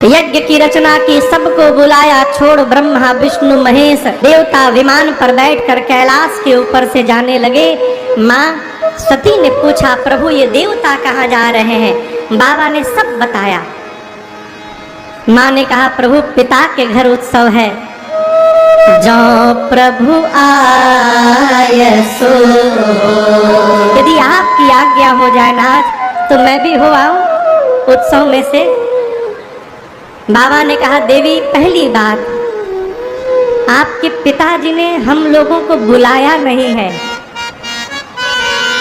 यज्ञ की रचना की, सबको बुलाया, छोड़ ब्रह्मा विष्णु महेश। देवता विमान पर बैठकर कैलाश के ऊपर से जाने लगे। माँ सती ने पूछा, प्रभु ये देवता कहाँ जा रहे हैं? बाबा ने सब बताया। माँ ने कहा, प्रभु पिता के घर उत्सव है। जो प्रभु आए सो, यदि आपकी आज्ञा हो जाए नाथ तो मैं भी हो आऊं उत्सव में से। बाबा ने कहा, देवी पहली बात, आपके पिताजी ने हम लोगों को बुलाया नहीं है,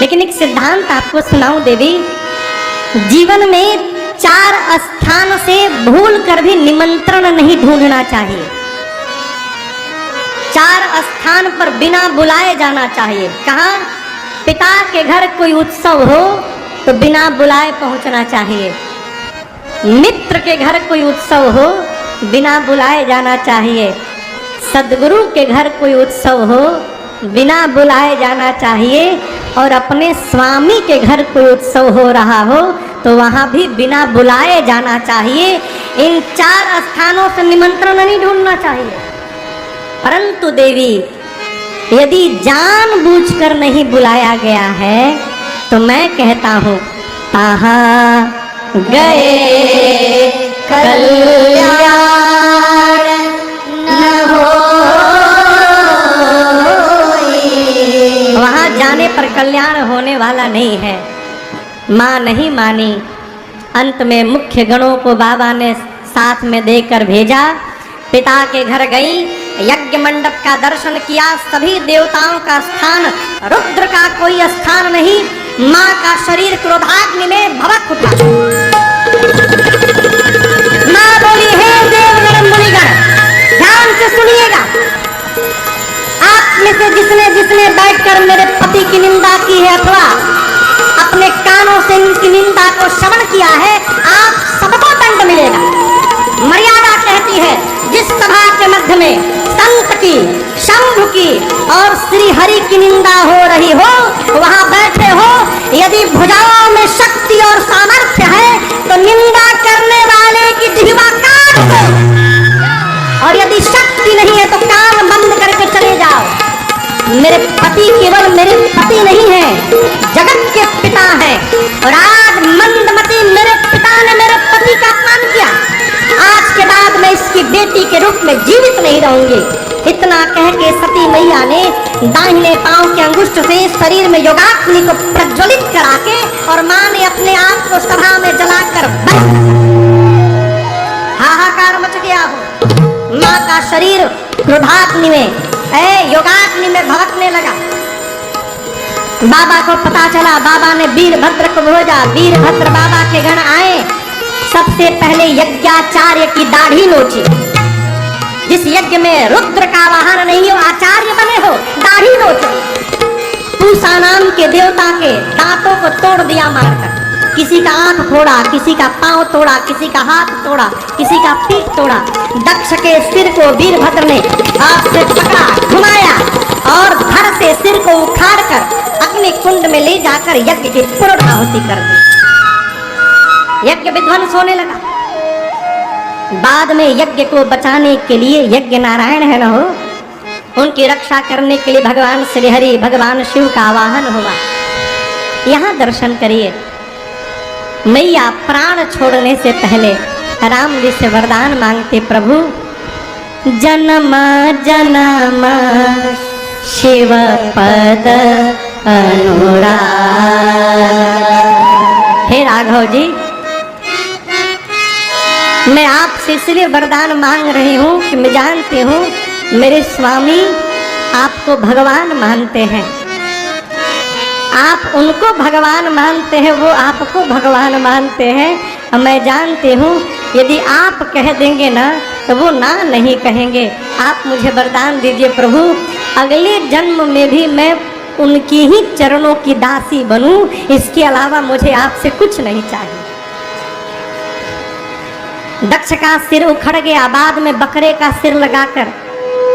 लेकिन एक सिद्धांत आपको सुनाऊं देवी। जीवन में 4 स्थान से भूल कर भी निमंत्रण नहीं ढूंढना चाहिए। 4 स्थान पर बिना बुलाए जाना चाहिए। कहाँ? पिता के घर कोई उत्सव हो तो बिना बुलाए पहुंचना चाहिए। मित्र के घर कोई उत्सव हो बिना बुलाए जाना चाहिए। सदगुरु के घर कोई उत्सव हो बिना बुलाए जाना चाहिए। और अपने स्वामी के घर कोई उत्सव हो रहा हो तो वहाँ भी बिना बुलाए जाना चाहिए। इन 4 स्थानों से निमंत्रण नहीं ढूंढना चाहिए। परंतु देवी यदि जानबूझकर नहीं बुलाया गया है तो मैं कहता हूँ, कहाँ गए कल्याण न होई। वहाँ जाने पर कल्याण होने वाला नहीं है। माँ नहीं मानी। अंत में मुख्य गणों को बाबा ने साथ में देकर भेजा। पिता के घर गई, यज्ञ मंडप का दर्शन किया। सभी देवताओं का स्थान, रुद्र का कोई स्थान नहीं। माँ का शरीर क्रोधाग्नि में भड़क उठा। माँ बोली, हे देवगण मुनिगण, ध्यान से सुनिएगा। आप में से जिसने जिसने बैठकर मेरे पति की निंदा की है अथवा अपने कानों से इनकी निंदा को श्रवण किया है, आप सबको दंड मिलेगा। मर्यादा कहती है, जिस सभा के मध्य में संत की, शंभु की और श्री हरि की निंदा हो रही हो, वहां बैठे हो। यदि भुजाओं में शक्ति और सामर्थ्य है तो निंदा करने वाले की जिह्वा काट दो, और यदि शक्ति नहीं है तो कान बंद करके चले जाओ। मेरे पति केवल मेरे पति नहीं है, जगत के पिता हैं। और आज मंदमती मेरे पिता ने मेरे पति का अपमान किया। आज के बाद मैं इसकी बेटी के रूप में जीवित नहीं रहूंगी। इतना कह के सती मैया ने दाहिने पांव के अंगुष्ठ से शरीर में योगाग्नि को प्रज्वलित करा के और माँ ने अपने आप को सभा में जलाकर हाहाकार मच गया हो। माँ का शरीर क्रोधाग्नि में, योगाग्नि में भड़कने लगा। बाबा को पता चला। बाबा ने वीरभद्र को भेजा। वीरभद्र बाबा के घर आए। सबसे पहले यज्ञाचार्य की दाढ़ी नोची। जिस यज्ञ में रुद्र का वाहन नहीं हो, आचार्य बने हो, दाढ़ी नोची। पूसा नाम के देवता के दांतों को तोड़ दिया मारकर। किसी का आंख तोड़ा, किसी का पांव तोड़ा, किसी का हाथ तोड़ा, किसी का पीठ तोड़ा। दक्ष के सिर को वीरभद्र ने हाथ से पकड़ा, घुमाया और धड़ से सिर को उखाड़कर अपने कुंड में ले जाकर यज्ञ की पूर्णाहुति कर दी। यज्ञ विध्वंस होने लगा। बाद में यज्ञ को बचाने के लिए यज्ञ नारायण है न हो, उनकी रक्षा करने के लिए भगवान श्री हरि, भगवान शिव का आवाहन हुआ। यहाँ दर्शन करिए। मैया प्राण छोड़ने से पहले राम जी से वरदान मांगते, प्रभु जन्म जन्म शिव पद अनुराग। हे राघव जी, मैं आपसे इसलिए वरदान मांग रही हूँ कि मैं जानती हूँ मेरे स्वामी आपको भगवान मानते हैं। आप उनको भगवान मानते हैं, वो आपको भगवान मानते हैं। मैं जानती हूँ यदि आप कह देंगे ना तो वो ना नहीं कहेंगे। आप मुझे वरदान दीजिए प्रभु, अगले जन्म में भी मैं उनकी ही चरणों की दासी बनूं। इसके अलावा मुझे आपसे कुछ नहीं चाहिए। दक्ष का सिर उखड़ गया। बाद में बकरे का सिर लगाकर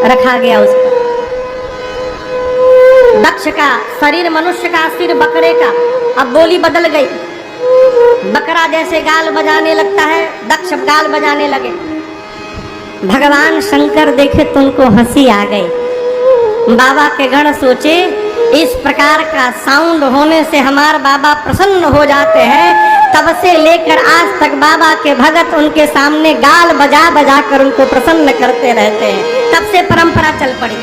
रखा गया उस पर। दक्ष का शरीर मनुष्य का, सिर बकरे का। अब बोली बदल गई। बकरा जैसे गाल बजाने लगता है, दक्ष गाल बजाने लगे। भगवान शंकर देखे तो उनको हंसी आ गई। बाबा के गण सोचे इस प्रकार का साउंड होने से हमारे बाबा प्रसन्न हो जाते हैं। तब से लेकर आज तक बाबा के भगत उनके सामने गाल बजा बजा कर उनको प्रसन्न करते रहते हैं। तब से परंपरा चल पड़ी।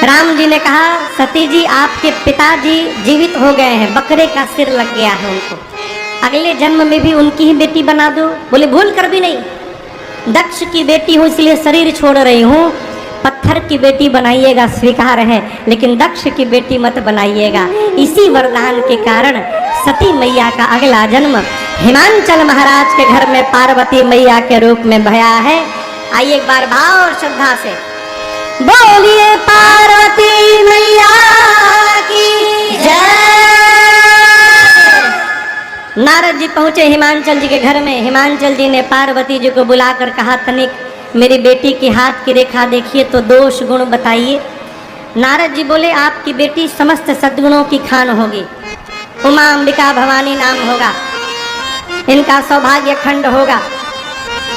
राम जी ने कहा, सती जी आपके पिताजी जीवित हो गए हैं, बकरे का सिर लग गया है उनको, अगले जन्म में भी उनकी ही बेटी बना दो। बोले भूल कर भी नहीं, दक्ष की बेटी हूँ इसलिए शरीर छोड़ रही हूँ, पत्थर की बेटी बनाइएगा स्वीकार है, लेकिन दक्ष की बेटी मत बनाइएगा। इसी वरदान के कारण सती मैया का अगला जन्म हिमांचल महाराज के घर में पार्वती मैया के रूप में भया है। आइए एक बार भाव और श्रद्धा से बोलिए पार्वती मैया की जय। नारद जी पहुंचे हिमांचल जी के घर में। हिमांचल जी ने पार्वती जी को बुलाकर कहा, तनिक मेरी बेटी के हाथ की रेखा देखिए तो दोष गुण बताइए। नारद जी बोले, आपकी बेटी समस्त सद्गुणों की खान होगी, उमा अंबिका भवानी नाम होगा, इनका सौभाग्य खंड होगा।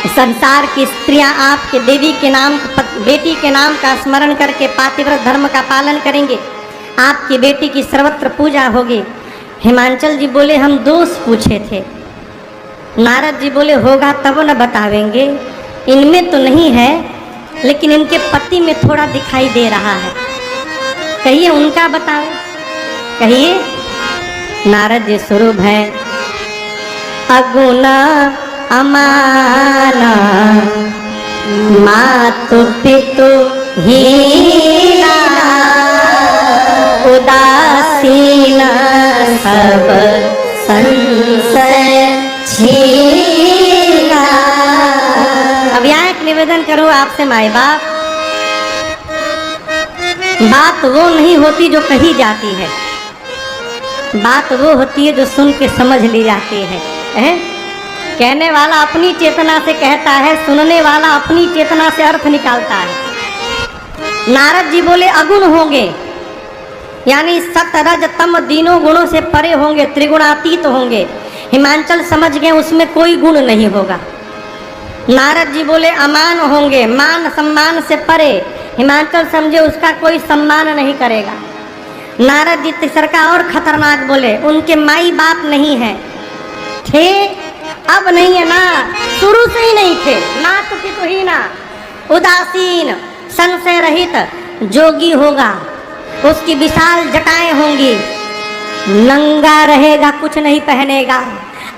संसार की स्त्रियां आपके देवी के नाम, बेटी के नाम का स्मरण करके पातिव्रत धर्म का पालन करेंगे, आपकी बेटी की सर्वत्र पूजा होगी। हिमांचल जी बोले, हम दोष पूछे थे। नारद जी बोले, होगा तब न बतावेंगे, इनमें तो नहीं है लेकिन इनके पति में थोड़ा दिखाई दे रहा है, कहिए उनका बताओ, कहिए। नारद जी स्वरूप है अगुना अमाना मातु पितु हीना उदासीन सब संशय छीना। अब यहाँ एक निवेदन करो आपसे माए बाप, बात वो नहीं होती जो कही जाती है, बात वो होती है जो सुन के समझ ली जाती है। कहने वाला अपनी चेतना से कहता है, सुनने वाला अपनी चेतना से अर्थ निकालता है। नारद जी बोले अगुण होंगे, यानी सत रज तम तीनों गुणों से परे होंगे, त्रिगुणातीत होंगे। हिमांचल समझ गए उसमें कोई गुण नहीं होगा। नारद जी बोले अमान होंगे, मान सम्मान से परे, हिमांचल समझे उसका कोई सम्मान नहीं करेगा। नारद जी तीसर का और खतरनाक बोले, उनके माई बाप नहीं है, थे अब नहीं है ना, शुरू से ही नहीं थे, मातु पितु ही ना, उदासीन संशय रहित जोगी होगा, उसकी विशाल जटाएं होंगी, नंगा रहेगा, कुछ नहीं पहनेगा,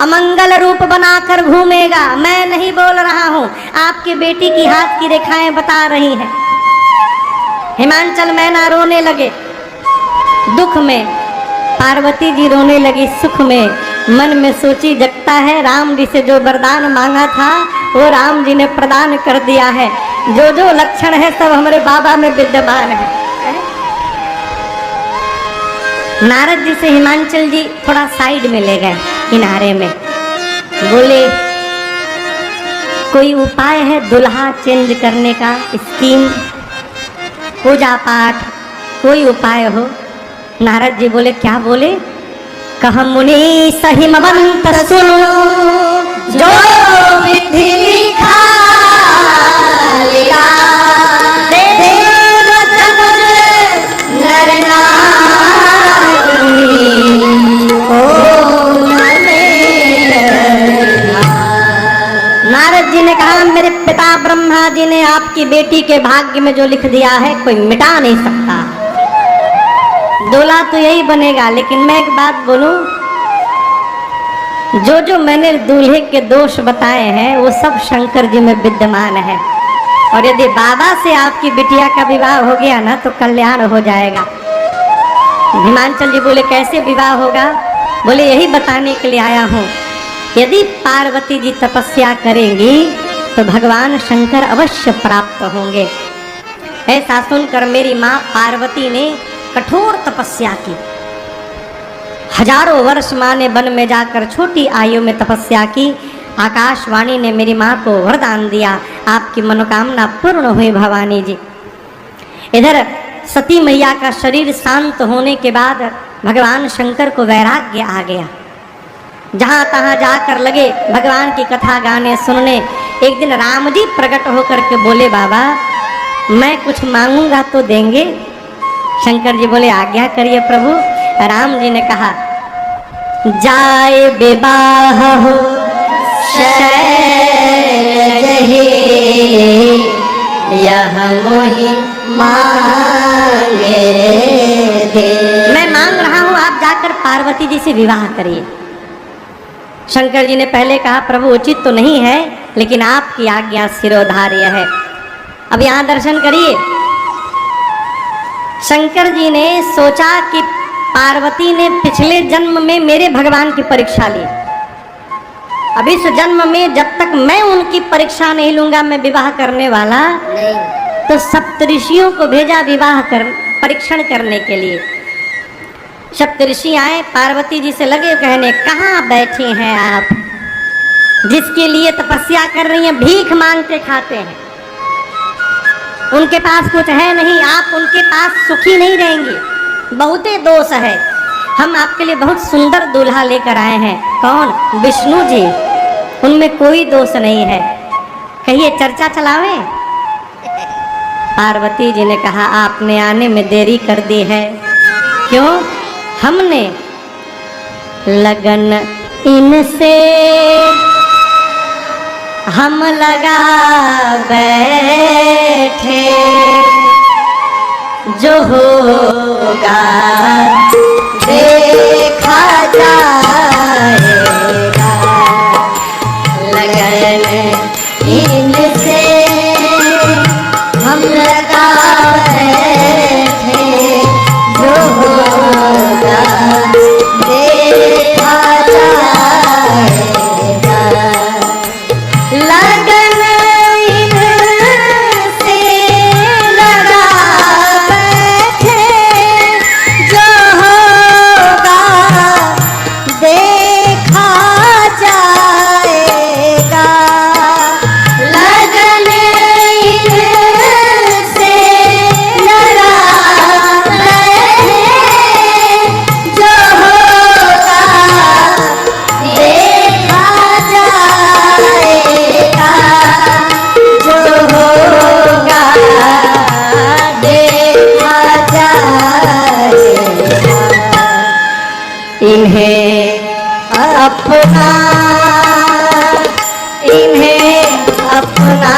अमंगल रूप बनाकर घूमेगा। मैं नहीं बोल रहा हूँ, आपकी बेटी की हाथ की रेखाएं बता रही हैं। हिमांचल मैना रोने लगे दुख में, पार्वती जी रोने लगी सुख में। मन में सोची जगता है, राम जी से जो वरदान मांगा था वो राम जी ने प्रदान कर दिया है, जो जो लक्षण है सब हमारे बाबा में विद्यमान है। नारद जी से हिमांचल जी थोड़ा साइड में ले गए, किनारे में, बोले कोई उपाय है दुल्हा चेंज करने का, स्कीम, पूजा पाठ, कोई उपाय हो। नारद जी बोले क्या बोले, कह मुनि सहिमवंत सुनो, जो विधि लिखा लिया, देव जगत नर नारी ओम नारद जी ने कहा, मेरे पिता ब्रह्मा जी ने आपकी बेटी के भाग्य में जो लिख दिया है कोई मिटा नहीं सकता, दूल्हा तो यही बनेगा। लेकिन मैं एक बात बोलूं, जो जो मैंने दूल्हे के दोष बताए हैं वो सब शंकर जी में विद्यमान है, और यदि बाबा से आपकी बिटिया का विवाह हो गया ना तो कल्याण हो जाएगा। हिमांचल जी बोले कैसे विवाह होगा, बोले यही बताने के लिए आया हूँ, यदि पार्वती जी तपस्या करेंगी तो भगवान शंकर अवश्य प्राप्त होंगे। ऐसा सुनकर मेरी माँ पार्वती ने कठोर तपस्या की, हजारों वर्ष माँ ने वन में जाकर छोटी आयु में तपस्या की। आकाशवाणी ने मेरी माँ को वरदान दिया, आपकी मनोकामना पूर्ण हुई भवानी जी। इधर सती मैया का शरीर शांत होने के बाद भगवान शंकर को वैराग्य आ गया। जहाँ तहाँ जाकर लगे भगवान की कथा गाने सुनने। एक दिन राम जी प्रकट होकर के बोले, बाबा मैं कुछ मांगूंगा तो देंगे? शंकर जी बोले, आज्ञा करिए प्रभु। राम जी ने कहा, जाए विवाह हो जहे यह मोहि मांगे दे। मैं मांग रहा हूं, आप जाकर पार्वती जी से विवाह करिए। शंकर जी ने पहले कहा, प्रभु उचित तो नहीं है, लेकिन आपकी आज्ञा शिरोधार्य है। अब यहां दर्शन करिए। शंकर जी ने सोचा कि पार्वती ने पिछले जन्म में मेरे भगवान की परीक्षा ली, अब इस जन्म में जब तक मैं उनकी परीक्षा नहीं लूंगा, मैं विवाह करने वाला नहीं। तो सप्तऋषियों को भेजा विवाह कर परीक्षण करने के लिए। सप्तऋषि आए, पार्वती जी से लगे कहने, कहाँ बैठे हैं आप, जिसके लिए तपस्या कर रही हैं, भीख मांग के खाते हैं, उनके पास कुछ है नहीं, आप उनके पास सुखी नहीं रहेंगी, बहुते दोष है। हम आपके लिए बहुत सुंदर दूल्हा लेकर आए हैं। कौन? विष्णु जी, उनमें कोई दोष नहीं है, कहिए चर्चा चलावे। पार्वती जी ने कहा, आपने आने में देरी कर दी है। क्यों? हमने लगन इनसे हम लगा बैठे, जो होगा देखा जाएगा। लगन इनसे हम लगा बैठे, जो होगा देखा जाएगा। लगन इनसे लगा बैठे, जो होगा देखा जाएगा। लगन इनसे लगा बैठे, जो होगा देखा जाएगा। जो होगा देखा जाएगा। इन्हें अपना, इन्हें अपना,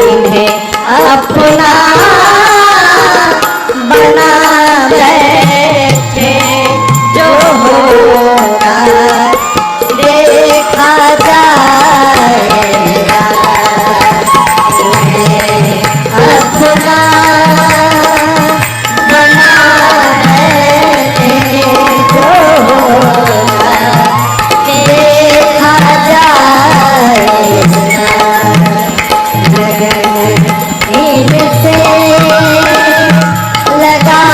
इन्हें अपना बना बैठे, जो होगा देखा जाएगा। इन्हें अपना बना बैठे, जो होगा देखा जाएगा। लगन इनसे लगा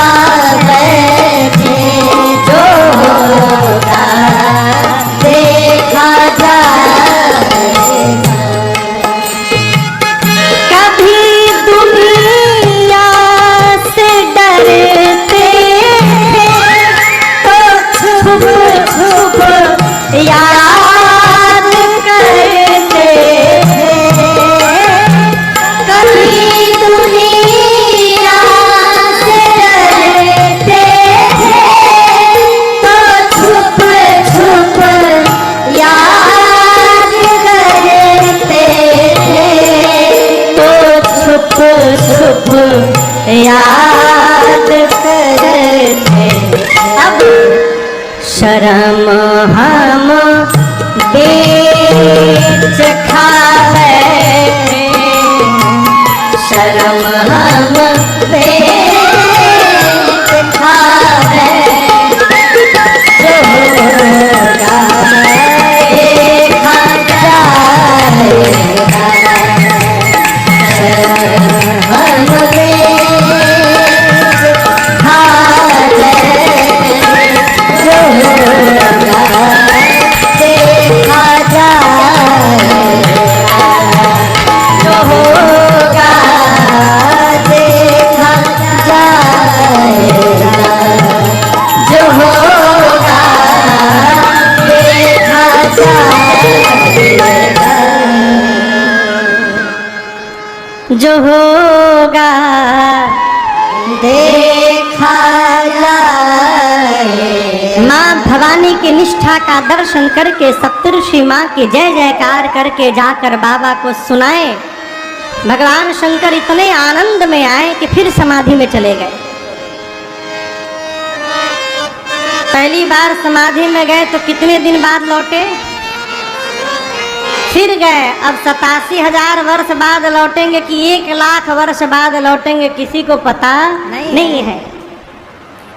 बैठे, जो होगा देखा जाएगा। कभी दुनिया से डरते तो छुप छुप याद करते। कभी दुनिया से डरते तो छुप छुप याद करते, तो छुप छुप याद करते। अब शर्म हम बेच खा बैठे, शर्म हम बेच खा बैठे, जो होगा देखा जाएगा। हम बेच खा बैठे, जो होगा देखा जाएगा। जो होगा देखा जाएगा। जाएगा, जो होगा देखा जाए। माँ भवानी की निष्ठा का दर्शन करके सप्तऋषि माँ की जय जयकार करके जाकर बाबा को सुनाए। भगवान शंकर इतने आनंद में आए कि फिर समाधि में चले गए। पहली बार समाधि में गए तो कितने दिन बाद लौटे? फिर गए। अब 87,000 वर्ष बाद लौटेंगे कि 1,00,000 वर्ष बाद लौटेंगे, किसी को पता नहीं है।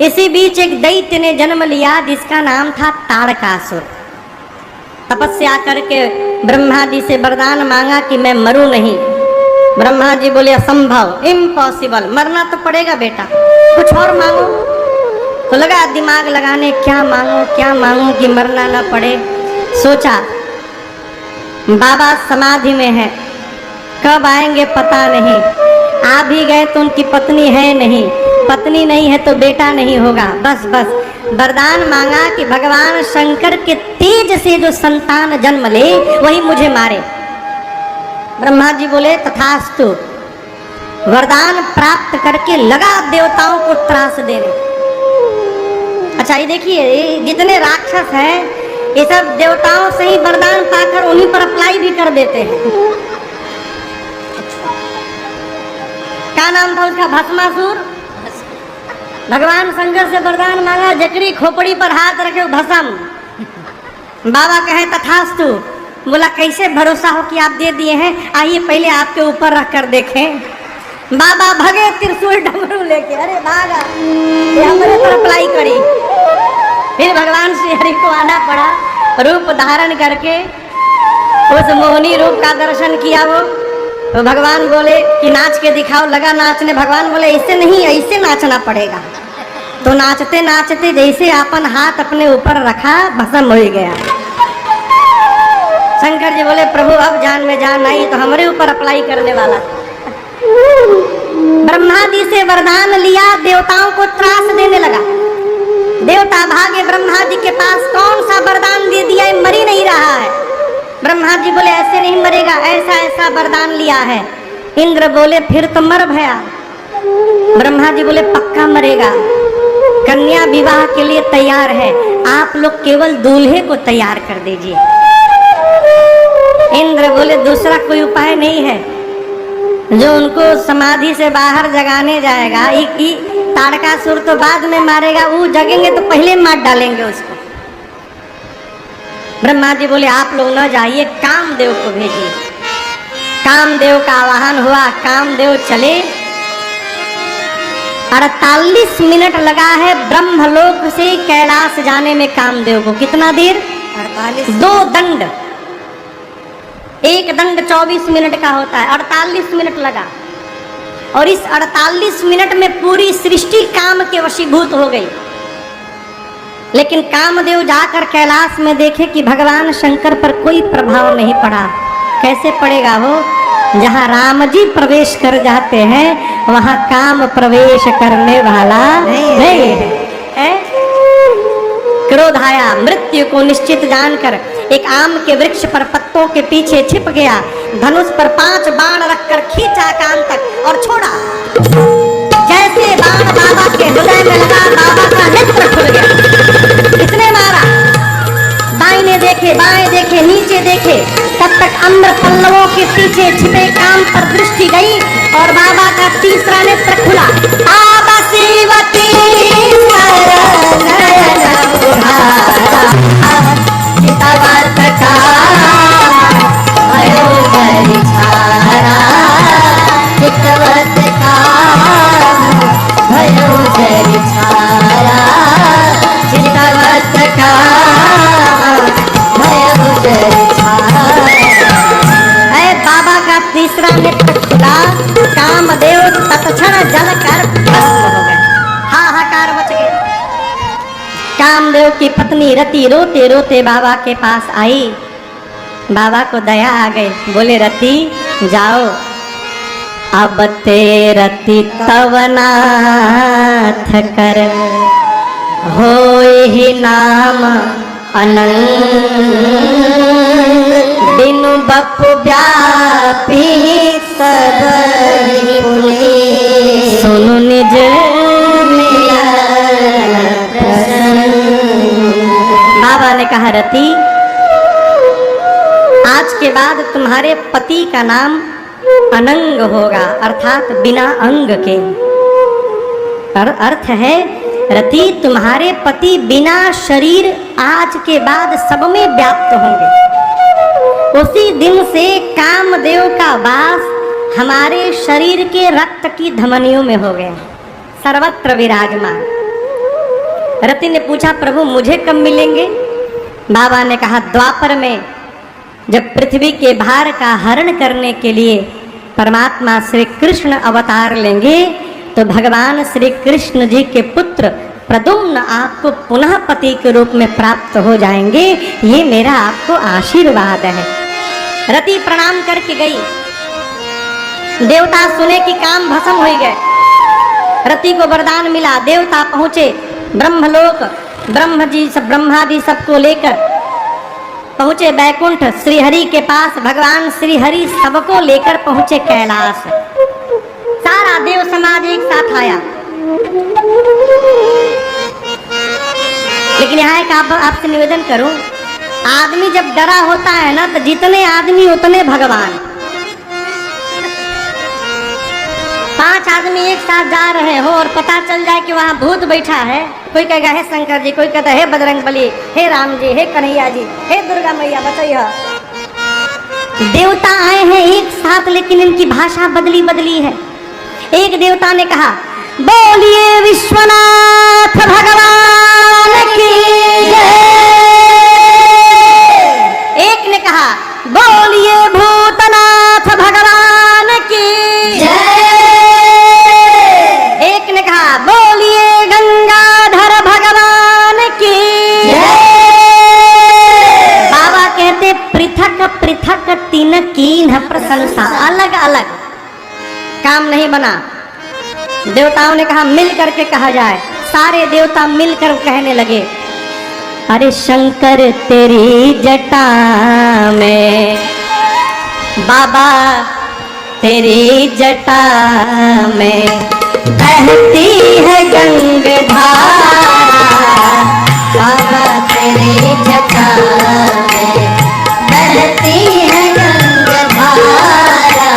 इसी बीच एक दैत्य ने जन्म लिया जिसका नाम था ताड़कासुर। तपस्या करके ब्रह्मा जी से वरदान मांगा कि मैं मरूं नहीं। ब्रह्मा जी बोले असंभव, इम्पॉसिबल, मरना तो पड़ेगा बेटा, कुछ और मांगो। तो लगा दिमाग लगाने, क्या मांगो कि मरना ना पड़े। सोचा बाबा समाधि में है, कब आएंगे पता नहीं। आ भी गए तो उनकी पत्नी है नहीं, पत्नी नहीं है तो बेटा नहीं होगा। बस वरदान मांगा कि भगवान शंकर के तेज से जो संतान जन्म ले वही मुझे मारे। ब्रह्मा जी बोले तथास्तु। वरदान प्राप्त करके लगा देवताओं को त्रास देने। अच्छा ये देखिए, जितने राक्षस हैं ये सब देवताओं से ही वरदान पाकर उन्हीं पर अप्लाई भी कर देते हैं। क्या नाम था उसका? भस्मासुर। भगवान शंकर से वरदान मांगा, जकरी खोपड़ी पर हाथ रखे भस्म। बाबा कहे तथास्तु। बोला कैसे भरोसा हो कि आप दे दिए हैं, आइए पहले आपके ऊपर रख कर देखें। बाबा भगे त्रिशूल डमरू लेके, अरे भागा, ये हमारे पर अप्लाई करी। फिर भगवान श्री हरि को आना पड़ा, रूप धारण करके उस मोहनी रूप का दर्शन किया। वो तो भगवान बोले कि नाच के दिखाओ। लगा नाचने। भगवान बोले ऐसे नहीं, ऐसे नाचना पड़ेगा। तो नाचते नाचते जैसे अपन हाथ अपने ऊपर रखा भस्म हो गया। शंकर जी बोले प्रभु अब जान में जान आई, तो हमारे ऊपर अप्लाई करने वाला। ब्रह्मा जी से वरदान लिया, देवताओं को त्रास देने लगा। देवता भागे ब्रह्मा जी के पास, कौन सा वरदान दे दिया है, मर ही नहीं रहा है। ब्रह्मा जी बोले ऐसे नहीं मरेगा, ऐसा ऐसा वरदान लिया है। इंद्र बोले फिर तो मर भया। ब्रह्मा जी बोले पक्का मरेगा, कन्या विवाह के लिए तैयार है, आप लोग केवल दूल्हे को तैयार कर दीजिए। इंद्र बोले दूसरा कोई उपाय नहीं है जो उनको समाधि से बाहर जगाने जाएगा। ताड़कासुर तो बाद में मारेगा, वो जगेंगे तो पहले मार डालेंगे उसको। ब्रह्मा जी बोले आप लोग न जाइए, कामदेव को भेजिए। कामदेव का आवाहन हुआ, कामदेव चले। 48 मिनट लगा है ब्रह्मलोक से कैलाश जाने में कामदेव को। कितना देर? 48। 2 दंड, एक दंड 24 मिनट का होता है, 48 मिनट लगा। और इस 48 मिनट में पूरी सृष्टि काम के वशीभूत हो गई। लेकिन कामदेव जाकर कैलाश में देखे कि भगवान शंकर पर कोई प्रभाव नहीं पड़ा। कैसे पड़ेगा हो? जहाँ राम जी प्रवेश कर जाते हैं वहाँ काम प्रवेश करने वाला नहीं है। क्रोध आया, मृत्यु को निश्चित जानकर एक आम के वृक्ष पर पत्तों के पीछे छिप गया। धनुष पर 5 बाण रखकर खींचा कान तक और छोड़ा। जैसे बाण बाबा के हृदय में लगा, बाबा का नेत्र खुल गया। किसने मारा? दाहिने देखे, बाएं देखे, नीचे देखे, तब तक अम्र पल्लवों के पीछे छिपे काम पर दृष्टि गई और बाबा का तीसरा नेत्र खुला। आबा श्रीवती तीसरा नेत्र खुला। कामदेव तत्क्षण जलकर भस्म हो गए। हाहाकार मच गया। कामदेव की पत्नी रति रोते रोते बाबा के पास आई। बाबा को दया आ गई, बोले रति जाओ, अब ते रति तवनाथ कर होए ही नाम अनंत बिनु बपु व्यापी सब भूले, सुनु निज बाबा ने कहा रति, आज के बाद तुम्हारे पति का नाम अनंग होगा, अर्थात बिना अंग के। पर अर्थ है रति, तुम्हारे पति बिना शरीर आज के बाद सब में व्याप्त होंगे। उसी दिन से कामदेव का वास हमारे शरीर के रक्त की धमनियों में हो गया, सर्वत्र विराजमान। रति ने पूछा प्रभु मुझे कब मिलेंगे? बाबा ने कहा द्वापर में, जब पृथ्वी के भार का हरण करने के लिए परमात्मा श्री कृष्ण अवतार लेंगे तो भगवान श्री कृष्ण जी के पुत्र प्रद्युम्न आपको पुनः पति के रूप में प्राप्त हो जाएंगे, ये मेरा आपको आशीर्वाद है। रति प्रणाम करके गई। देवता सुने कि काम भस्म हो गए। रति को वरदान मिला, देवता पहुंचे ब्रह्मलोक, ब्रह्मादि सबको लेकर पहुंचे बैकुंठ श्रीहरि के पास। भगवान श्रीहरि सबको लेकर पहुंचे कैलाश। सारा देव समाज एक साथ आया। लेकिन यहाँ एक आपसे निवेदन करूं, आदमी जब डरा होता है ना तो जितने आदमी उतने भगवान। 5 आदमी एक साथ जा रहे हो और पता चल जाए कि वहाँ भूत बैठा है, कोई कहेगा हे शंकर जी, कोई कहता है बजरंग बली, हे राम जी, हे कन्हैया जी, हे दुर्गा मैया बचैया। देवता आए हैं एक साथ, लेकिन इनकी भाषा बदली बदली है। एक देवता ने कहा बोलिए विश्वनाथ भगवान की जय। एक ने कहा बोलिए भूतनाथ भगवान की जय। एक ने कहा बोलिए गंगाधर भगवान की जय। बाबा कहते पृथक पृथक तीन कीन्ह प्रशंसा, अलग अलग काम नहीं बना। देवताओं ने कहा मिल करके कहा जाए। सारे देवता मिलकर कहने लगे अरे शंकर तेरी जटा में, बाबा तेरी जटा में बहती है गंगाधारा, बाबा तेरी जटा में बहती है गंगाधारा,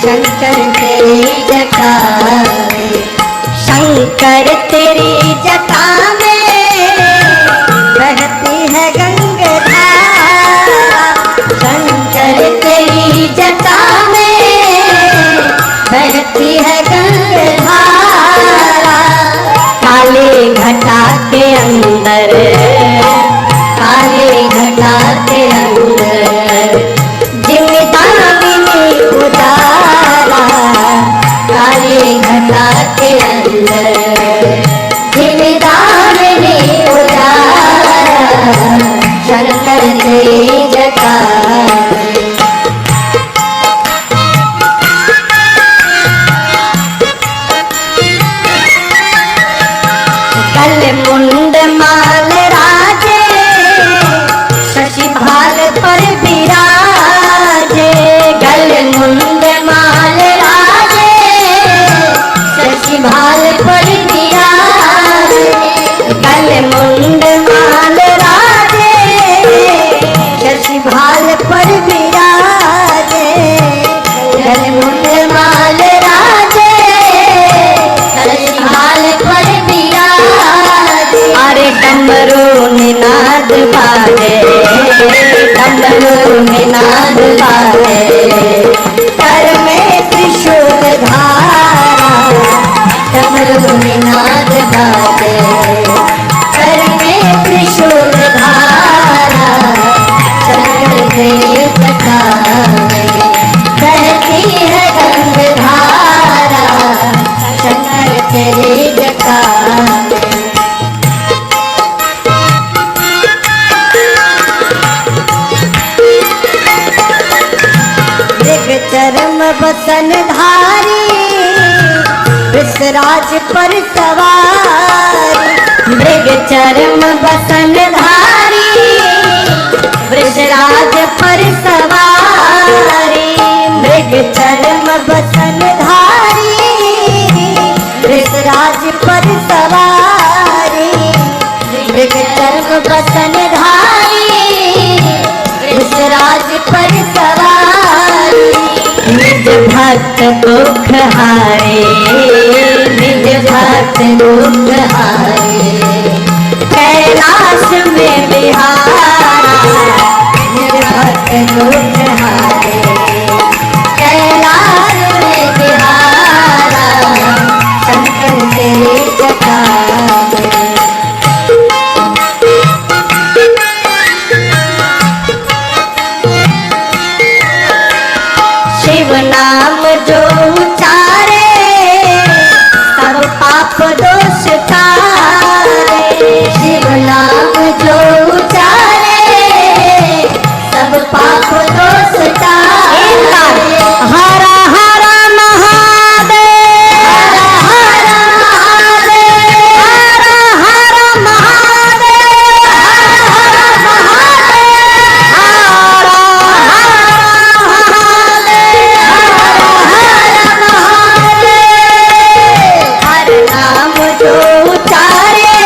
शंकर तेरी जटा में, शंकर तेरी जटा में बहती है गंगाधारा, शंकर तेरी जटा में बहती है गंगाधारा। काले घटा के अंदर, काले घटा के अंदर जिम्मेदारी उतारा, काले घटा के अंदर जिम्मेदारी उतारा, शंकर तेरी जटा। कल मुंड माल राजे, शशि भाल पर विराजे, गल मुंड माल राजे, शशि भाल पर विराजे, गल मुंड माल राजे, शशि भाल पर विराजे, गल मुंड माल राजे, शशि भाल पर विराजे। अरे डमरू निनाद बाजे, डमरू निनाद बाजे, कर में त्रिशूल धारा, डमरू निनाद बाजे, कर में त्रिशूल धारा, शंकर तेरी जटा में बहती है गंगाधारा, शंकर तेरी जटा में। चरम बसन धारी, विसराज पर सवारी, मृग चरम बसन धारी, पर सवारी। निज भक्त दुख हारे, निज भक्त दुख हारे, कैलाश में बिहारा। निज भक्त दुख हारे, कैलाश में बिहारा, शंकर तेरे जटा में। शिव नाम जो उचारे, सब पाप दोष तारे। शिव नाम जो उचारे, सब पाप दोष तारे। हर हर महादेव, हर हर महादेव, हर हर महादेव, हर हर नाम जो उचारे,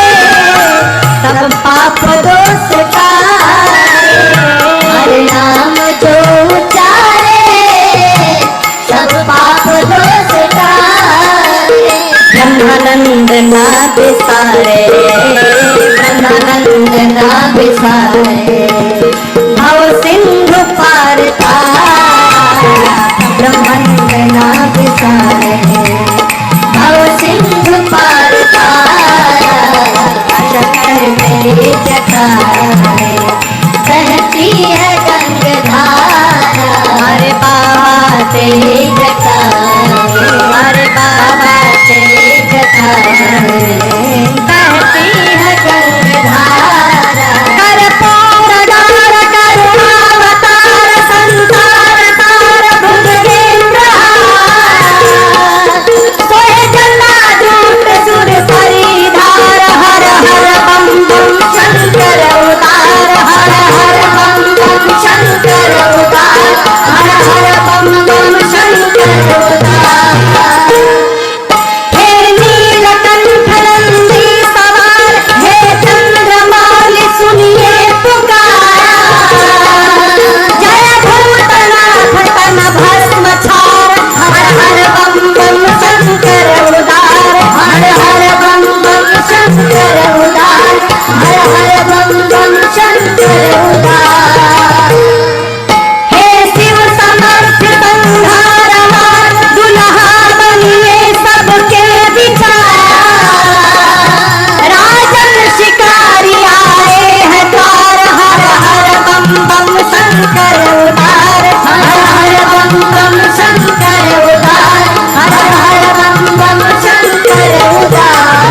सब पाप दोष तारे। हर नाम जो उचारे, सब पाप दोष तारे। ब्रह्मानंद ना बिसारे, ब्रह्मानंद ना बिसारे, भव सिंधु पार तारा। ब्रह्मानंद ना बिसारे, भव सिंधु पार तारा। शंकर तेरे जटा में बहती है गंगाधारा। हरे बाबा तेरे जटा में, हरे बाबा तेरे जटा में बहती है गंगाधारा। कर्पूर गार करुणावतार, संसार तार भुजगेंद्रहार। सोए जटाजूट सुर सरी धार। हर हर बम बम शंकर उदार, हर हर बम बम शंकर उदार, हर हर बम बम शंकर उदार। हे नीलकंठ नंदी सवार, हे चंद्रमौलि सुनिए पुकार। जय भूतनाथ तन भस्म छार, हर हर बम बम शंकर उदार, हर हर बम बम शंकर उदार, हर हर बम बम शंकर उदार। हे शिव समर्थ संहारहार, दुल्हा बनिए सबके विचार। राजन शिकारी आए हैं द्वार, हर हर बम बम शंकर उदार, हर हर बम बम शंकर उदार, हर हर बम बम शंकर उदार।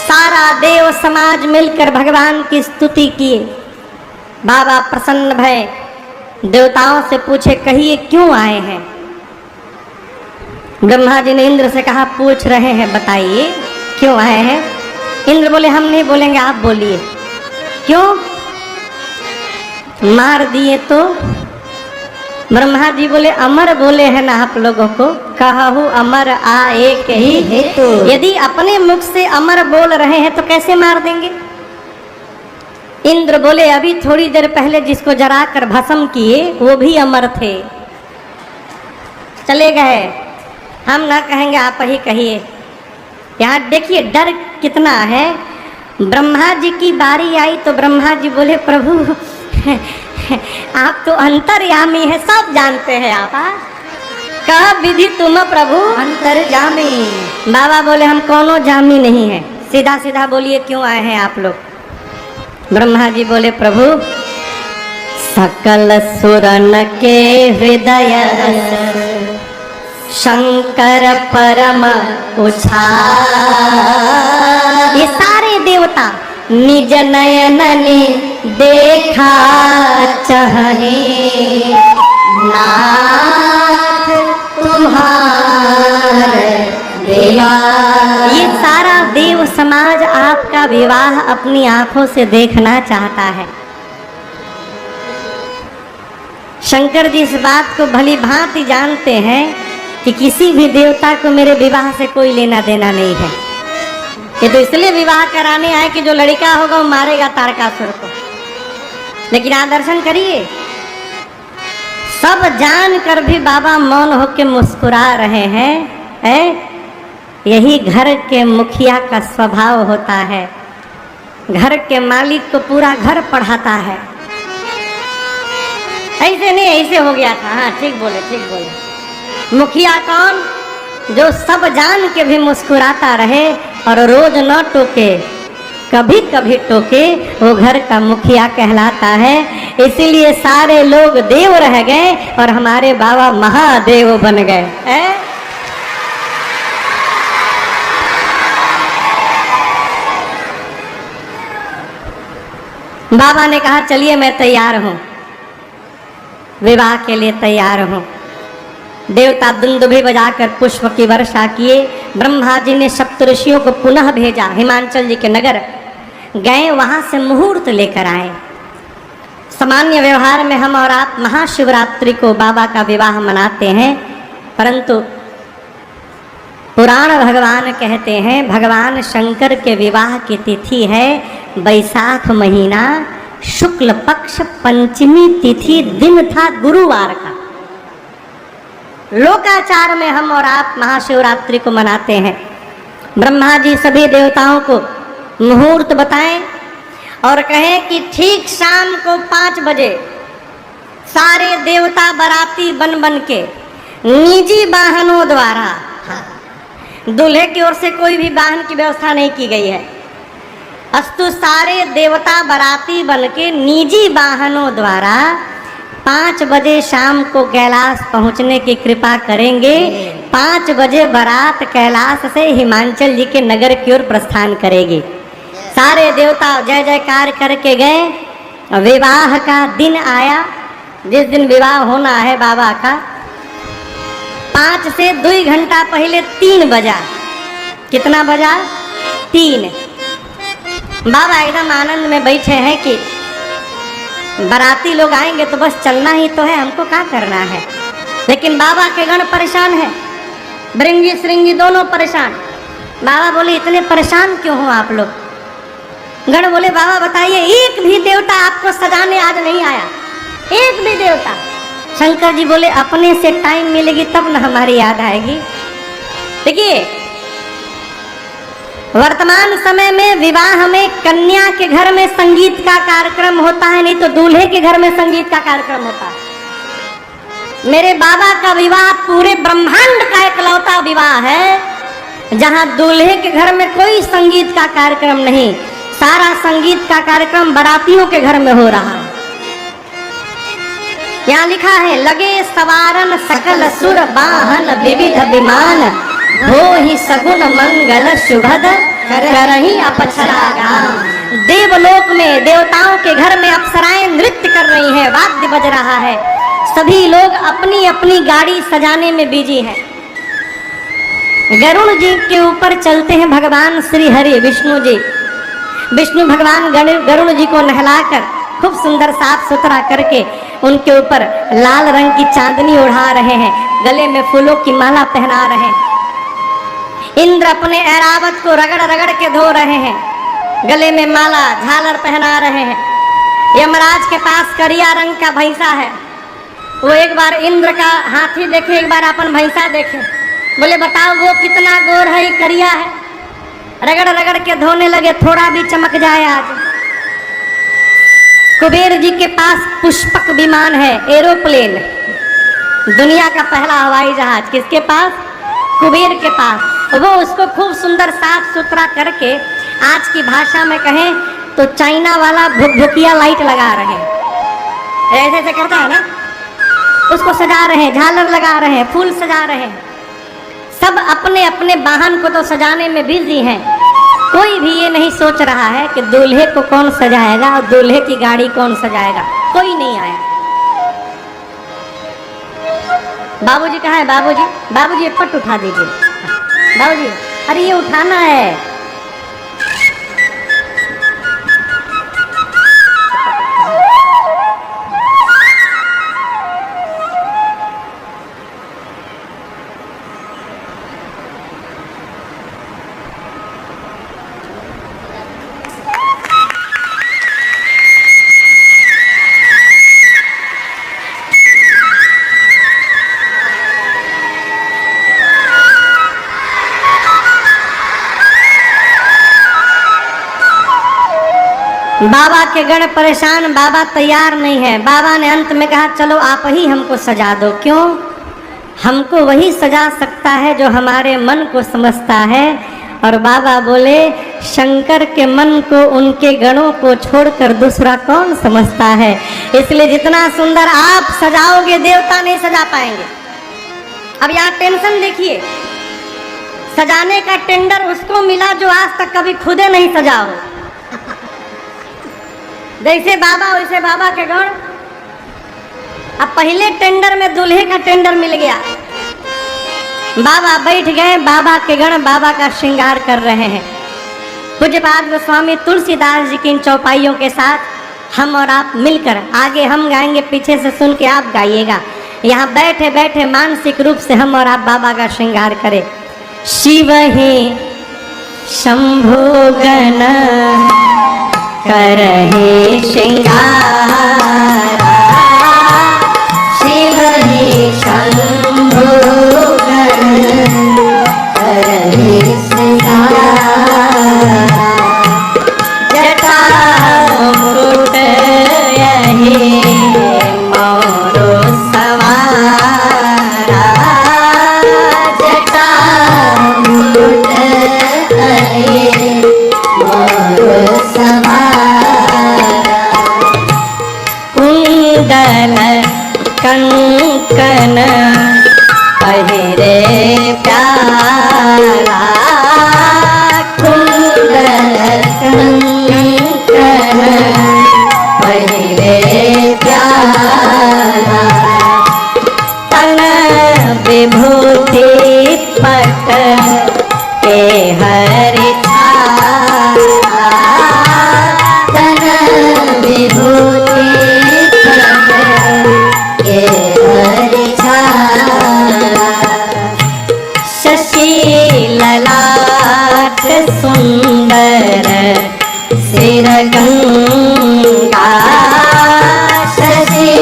सारा देव समाज मिलकर भगवान की स्तुति किए। बाबा प्रसन्न भय, देवताओं से पूछे कहिए क्यों आए हैं। ब्रह्मा जी ने इंद्र से कहा पूछ रहे हैं बताइए क्यों आए हैं। इंद्र बोले हम नहीं बोलेंगे आप बोलिए। क्यों? मार दिए तो? ब्रह्मा जी बोले अमर बोले हैं ना आप लोगों को, कहूँ अमर आ एक ही हेतु। यदि अपने मुख से अमर बोल रहे हैं तो कैसे मार देंगे। इंद्र बोले अभी थोड़ी देर पहले जिसको जराकर भस्म किए वो भी अमर थे, चले गए, हम ना कहेंगे आप ही कहिए। यहाँ देखिए डर कितना है। ब्रह्मा जी की बारी आई तो ब्रह्मा जी बोले प्रभु आप तो अंतर्यामी है, सब जानते हैं आप। कहा विधि तुम प्रभु अंतर्यामी। बाबा बोले हम कोनो जामी नहीं है, सीधा सीधा बोलिए क्यों आए हैं आप लोग। ब्रह्मा जी बोले प्रभु सकल सुरन के हृदय शंकर परम उछाल। ये सारे देवता निज नयन ने देखा चाहे नाथ तुम्हारे विवाह। ये सारा देव समाज आपका विवाह अपनी आंखों से देखना चाहता है। शंकर जी इस बात को भली भांति जानते हैं कि किसी भी देवता को मेरे विवाह से कोई लेना देना नहीं है। ये तो इसलिए विवाह कराने आए कि जो लड़का होगा वो मारेगा तारकासुर को। लेकिन आप दर्शन करिए, सब जान कर भी बाबा मौन होकर मुस्कुरा रहे हैं। यही घर के मुखिया का स्वभाव होता है। घर के मालिक को पूरा घर पढ़ाता है। ऐसे नहीं, ऐसे हो गया था। हाँ ठीक बोले, ठीक बोले। मुखिया कौन? जो सब जान के भी मुस्कुराता रहे और रोज न टोके, कभी कभी टोके, वो घर का मुखिया कहलाता है। इसीलिए सारे लोग देव रह गए और हमारे बाबा महादेव बन गए। बाबा ने कहा चलिए मैं तैयार हूं, विवाह के लिए तैयार हूं। देवता दुंदुभि बजाकर पुष्प की वर्षा किए। ब्रह्मा जी ने सप्तऋषियों को पुनः भेजा हिमाचल जी के नगर। गए, वहां से मुहूर्त लेकर आए। सामान्य व्यवहार में हम और आप महाशिवरात्रि को बाबा का विवाह मनाते हैं, परंतु पुराण भगवान कहते हैं भगवान शंकर के विवाह की तिथि है बैसाख महीना, शुक्ल पक्ष पंचमी तिथि, दिन था गुरुवार का। लोकाचार में हम और आप महाशिवरात्रि को मनाते हैं। ब्रह्मा जी सभी देवताओं को मुहूर्त बताएं और कहें कि ठीक शाम को 5 बजे सारे देवता बाराती बन बन के निजी वाहनों द्वारा, दूल्हे की ओर से कोई भी वाहन की व्यवस्था नहीं की गई है, अस्तु सारे देवता बाराती बन के निजी वाहनों द्वारा 5 बजे शाम को कैलाश पहुंचने की कृपा करेंगे। 5 बजे बारात कैलाश से हिमाचल जी के नगर की ओर प्रस्थान करेगी। सारे देवता जय जयकार करके गए। विवाह का दिन आया, जिस दिन विवाह होना है बाबा का। 5 से 2 घंटा पहले 3 बजा। कितना बजा? 3। बाबा एकदम आनंद में बैठे हैं कि बाराती लोग आएंगे तो बस चलना ही तो है, हमको क्या करना है। लेकिन बाबा के गण परेशान है, भृंगी श्रृंगी दोनों परेशान। बाबा बोले इतने परेशान क्यों हो आप लोग? गण बोले बाबा बताइए, एक भी देवता आपको सजाने आज नहीं आया, एक भी देवता। शंकर जी बोले अपने से टाइम मिलेगी तब न हमारी याद आएगी। देखिए वर्तमान समय में विवाह में कन्या के घर में संगीत का कार्यक्रम होता है, नहीं तो दूल्हे के घर में संगीत का कार्यक्रम होता है। मेरे बाबा का विवाह पूरे ब्रह्मांड का इकलौता विवाह है जहां दूल्हे के घर में कोई संगीत का कार्यक्रम नहीं, सारा संगीत का कार्यक्रम बारातियों के घर में हो रहा है। यहाँ लिखा है लगे सवारन सकल सुर वाहन विविध विमान, हो ही सगुन मंगल शुभद करहि अपसरा गान। देवलोक में देवताओं के घर में अप्सराएं नृत्य कर रही हैं, वाद्य बज रहा है, सभी लोग अपनी अपनी गाड़ी सजाने में बिजी हैं। गरुड़ जी के ऊपर चलते हैं भगवान श्री हरि विष्णु जी। विष्णु भगवान गरुड़ जी को नहलाकर खूब सुंदर साफ सुथरा करके उनके ऊपर लाल रंग की चांदनी उड़ा रहे हैं, गले में फूलों की माला पहना रहे हैं। इंद्र अपने ऐरावत को रगड़ रगड़ के धो रहे हैं, गले में माला झालर पहना रहे हैं। यमराज के पास करिया रंग का भैंसा है, वो एक बार इंद्र का हाथी देखे, एक बार अपन भैंसा देखे, बोले बताओ वो कितना गोर है, करिया है। रगड़ रगड़ के धोने लगे, थोड़ा भी चमक जाए आज। कुबेर जी के पास पुष्पक विमान है, एरोप्लेन, दुनिया का पहला हवाई जहाज किसके पास? कुबेर के पास। वो उसको खूब सुंदर साफ सुथरा करके, आज की भाषा में कहें तो चाइना वाला भुकिया लाइट लगा रहे हैं, ऐसे ऐसे करता है ना, उसको सजा रहे हैं, झालर लगा रहे हैं, फूल सजा रहे हैं। सब अपने अपने वाहन को तो सजाने में बिजी हैं। कोई भी ये नहीं सोच रहा है कि दूल्हे को कौन सजाएगा और दूल्हे की गाड़ी कौन सजाएगा, कोई नहीं आया। बाबूजी कहाँ है? बाबूजी, बाबूजी एक पट उठा दीजिए। बाबूजी, अरे ये उठाना है। बाबा के गण परेशान, बाबा तैयार नहीं है। बाबा ने अंत में कहा चलो आप ही हमको सजा दो। क्यों? हमको वही सजा सकता है जो हमारे मन को समझता है। और बाबा बोले शंकर के मन को, उनके गणों को छोड़कर दूसरा कौन समझता है। इसलिए जितना सुंदर आप सजाओगे देवता नहीं सजा पाएंगे। अब यहाँ टेंशन देखिए, सजाने का टेंडर उसको मिला जो आज तक कभी खुदे नहीं सजा हो। जैसे बाबा वैसे बाबा के गण। अब पहले टेंडर में दूल्हे का टेंडर मिल गया। बाबा बैठ गए, बाबा के गण बाबा का श्रृंगार कर रहे हैं। पूज्यपाद गोस्वामी तुलसीदास जी की इन चौपाइयों के साथ हम और आप मिलकर, आगे हम गाएंगे, पीछे से सुन के आप गाइएगा। यहाँ बैठे बैठे मानसिक रूप से हम और आप बाबा का श्रृंगार करें। शिव ही शंभो गण करहे श्रृंगार, शिव ही शंभो गण करहे श्रृंगार, जटा मुकुट यही मोरो सवारा, जटा मुकुट यही मोरो सवारा, कुंडल कंकन पहिरे प्यारा, कुंडल कंकन पहिरे प्यारा, तन विभूति पट के हरि छाया, तन विभूति पट के हरि छाया, शशि ललाट सुंदर सिर गंगा, शशि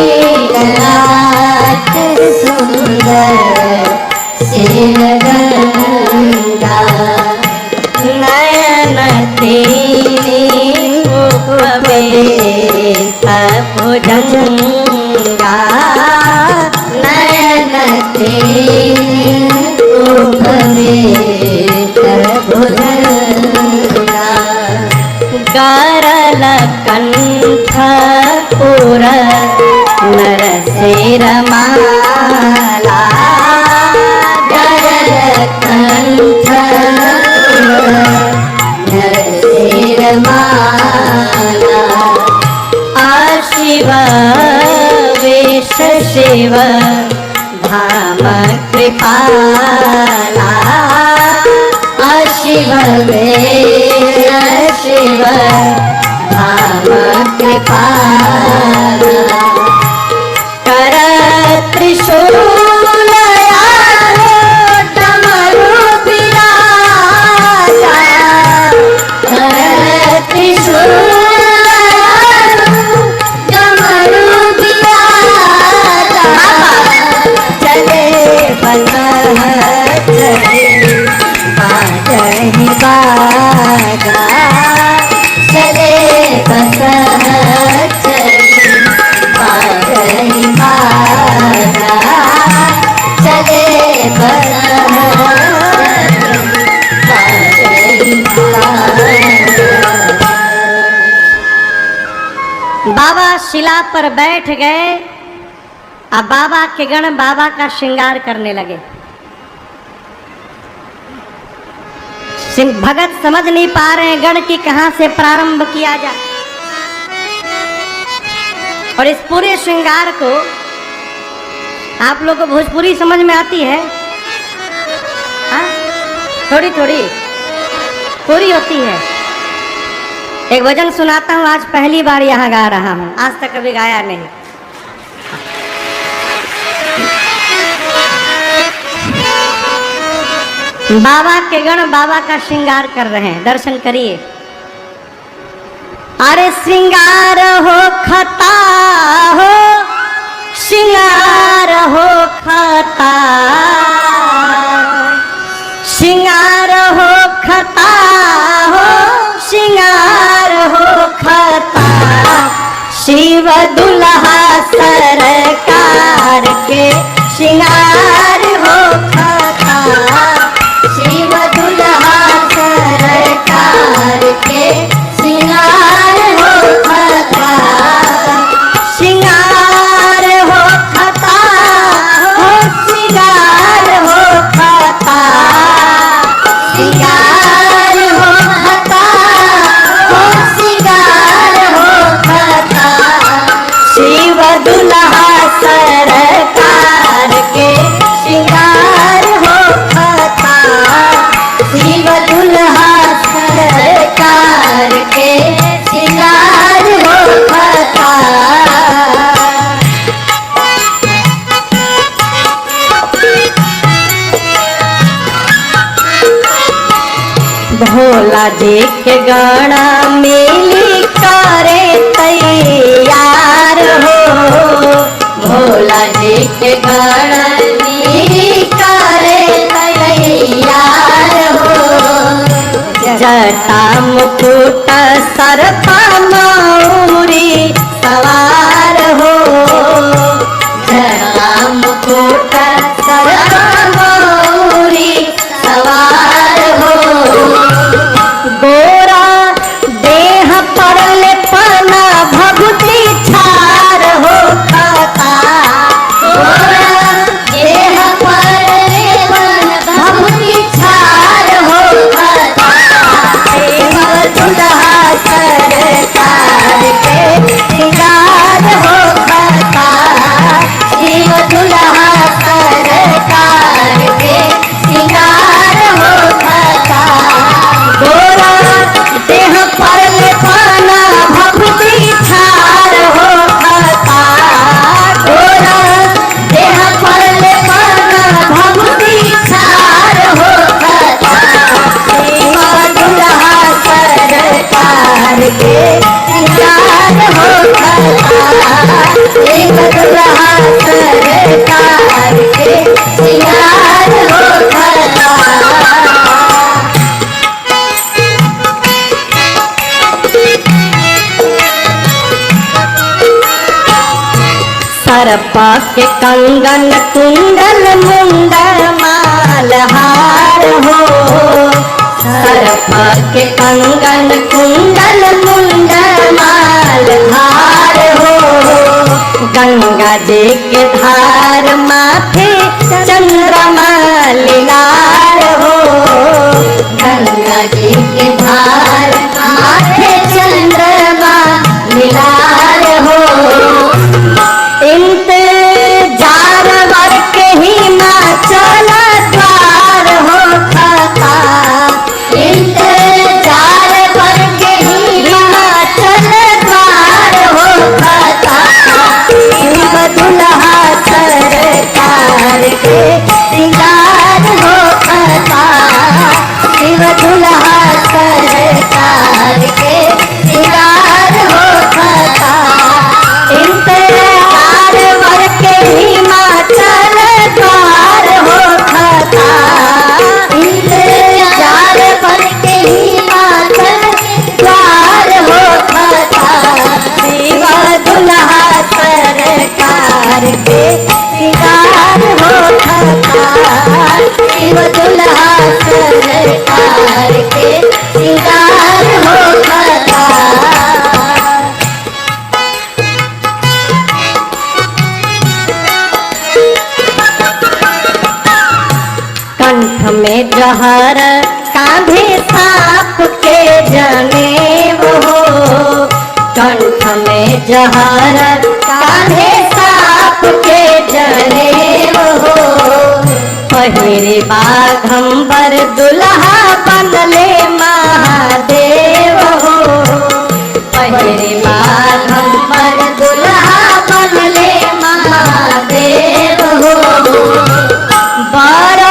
ललाट सुंदर सिर गंगा, नयन तेरी उपवेत भुजंगा, नयन तेरी उपवेत भुजंगा, गरल कंठ पुर नरसिर माला, गरल कंठ पुर नरसिर माला, आशिव वेश शिव धाम कृपाला, शिव वेश शिव धाम कृपाला, कर त्रिशूल डमरू बिराजा, कर त्रिशूल डमरू बिराजा, चले चले बाजहि बाजा, चले चले बाजहि बाजा, चले बाजहि बाजा। बाबा शिला पर बैठ गए। अब बाबा के गण बाबा का श्रृंगार करने लगे। भगत समझ नहीं पा रहे हैं गण की कहां से प्रारंभ किया जाए। और इस पूरे श्रृंगार को आप लोग को भोजपुरी समझ में आती है? हाँ? थोड़ी थोड़ी पूरी होती है। एक भजन सुनाता हूँ, आज पहली बार यहाँ गा रहा हूँ, आज तक कभी गाया नहीं। बाबा के गण बाबा का श्रृंगार कर रहे हैं, दर्शन करिए। अरे श्रृंगार हो खता हो, श्रृंगार हो खता, श्रृंगार हो खता हो, श्रृंगार हो खता, शिव दुल्हा सरकार के श्रृंगार हो खाता, शिव दुल्हा सरकार के श्रृंगार हो खाता, श्रृंगार हो खाता, हो श्रृंगार हो खाता, श्रृंगार हो खाता, हो श्रृंगार हो खाता, शिव दुल्हा सरकार के श्रृंगार हो खाता, शिव दुल्हा सरकार के श्रृंगार हो खाता। भोला जी के गाना मिली करे तैयार हो, भोला जी के गाना मिली करे तैयार हो, जटा मुकुट सर्पा मौरी सवार हो, जटा मुकुट सर्पा मौरी सवार हो, गोरा देह पड़ल पाना भगुती छार हो खाता, गोरा देह पड़ल पाना भगुती छार हो खाता, शिव दुल्हा सरकार के श्रृंगार हो खाता, शिव दुल्हा सरकार के श्रृंगार हो खाता, गोरा देह परल पाना भगुती छार हो खाता, गोरा देह परल पाना भगुती छार हो खाता, शिव दुल्हा सरकार के श्रृंगार हो खाता, शिव दुल्हा सरकार के श्रृंगार हो खाता। सर्पा के कंगन कुंडल मुंडल मालहार हो, सर्पा के कंगन कुंडल मुंडल मालहार हो, गंगा जी के धार माथे चंद्रमा लीलार हो, गंगा जी के धार माथे चंद्रमा लीलार हो, इंतजार वर के हिमाचल द्वार हो खाता, इंतजार वर के हिमाचल द्वार हो खाता, शिव दुल्हा सरकार के श्रृंगार हो खाता, शिव दुल्हा सरकार के श्रृंगार हो खाता, इंतजार वर के हिमाचल द्वार हो खाता, इंतजार वर के हिमाचल द्वार हो खाता, शिव दुल्हा सरकार के श्रृंगार हो खाता, शिव दुल्हा सरकार के श्रृंगार हो खाता। कंठ में जहर कांधे सांप के जनेब हो, कंठ में जहर कांधे सांप के जनेब हो, पहिरे बाघंबर दुल्हा बनले महादेव हो, पहिरे बाघंबर दुल्हा बनले महादेव हो, बारा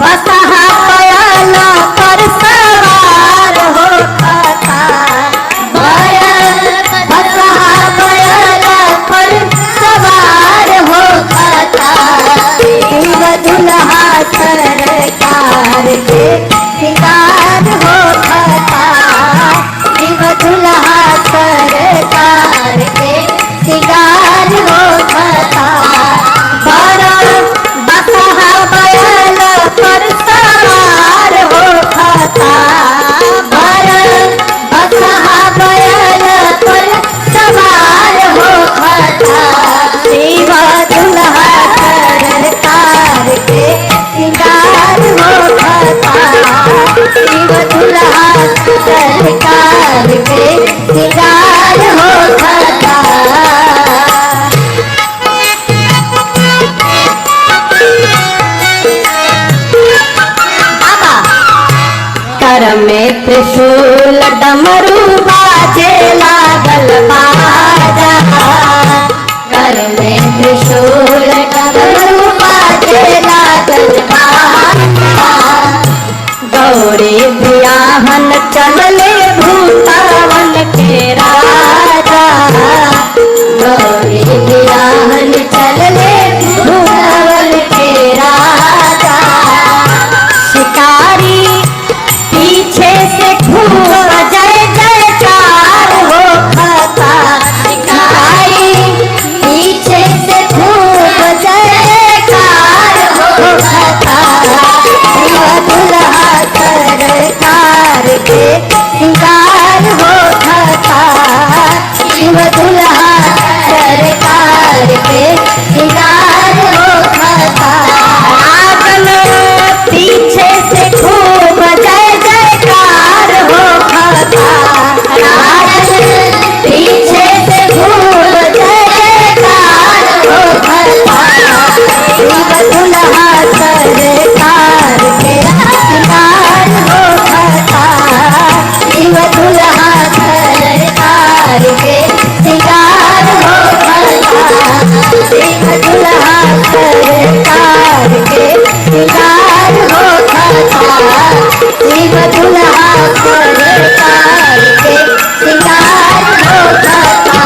बसहा पयाला पर सवार हो खाता, बारा बसहा पयाला पर सवार हो खाता, शिव दुल्हा सरकार के श्रृंगार हो खाता, शिव दुल्हा सरकार डमरू बाजे लागल बाजा, घर में त्रिशूल डमरू बाजे लागल बाजा, गौरी बियाहन चलले भूतावन के राजा, गौरी बियाहन चलले भूतावन के राजा, शिकारी पीछे से खूब जय जयकार हो खाता, शिकारी पीछे से खूब जय जयकार हो खाता, दुल्हा सरकार के सिंगार हो खाता, शिव दुल्हा सरकार के सिंगार हो खाता, आंगन पीछे से खूब जय जयकार हो खाता, आंगन पीछे से खूब जय जयकार हो खाता, शिव दुल्हा सरकार के सिंगार हो खाता, शिव दुल्हा सरकार के सिंगार हो खाता, शिव दुल्हा सरकार के सिंगार हो खाता, शिव दुल्हा सरकार के सिंगार हो खाता।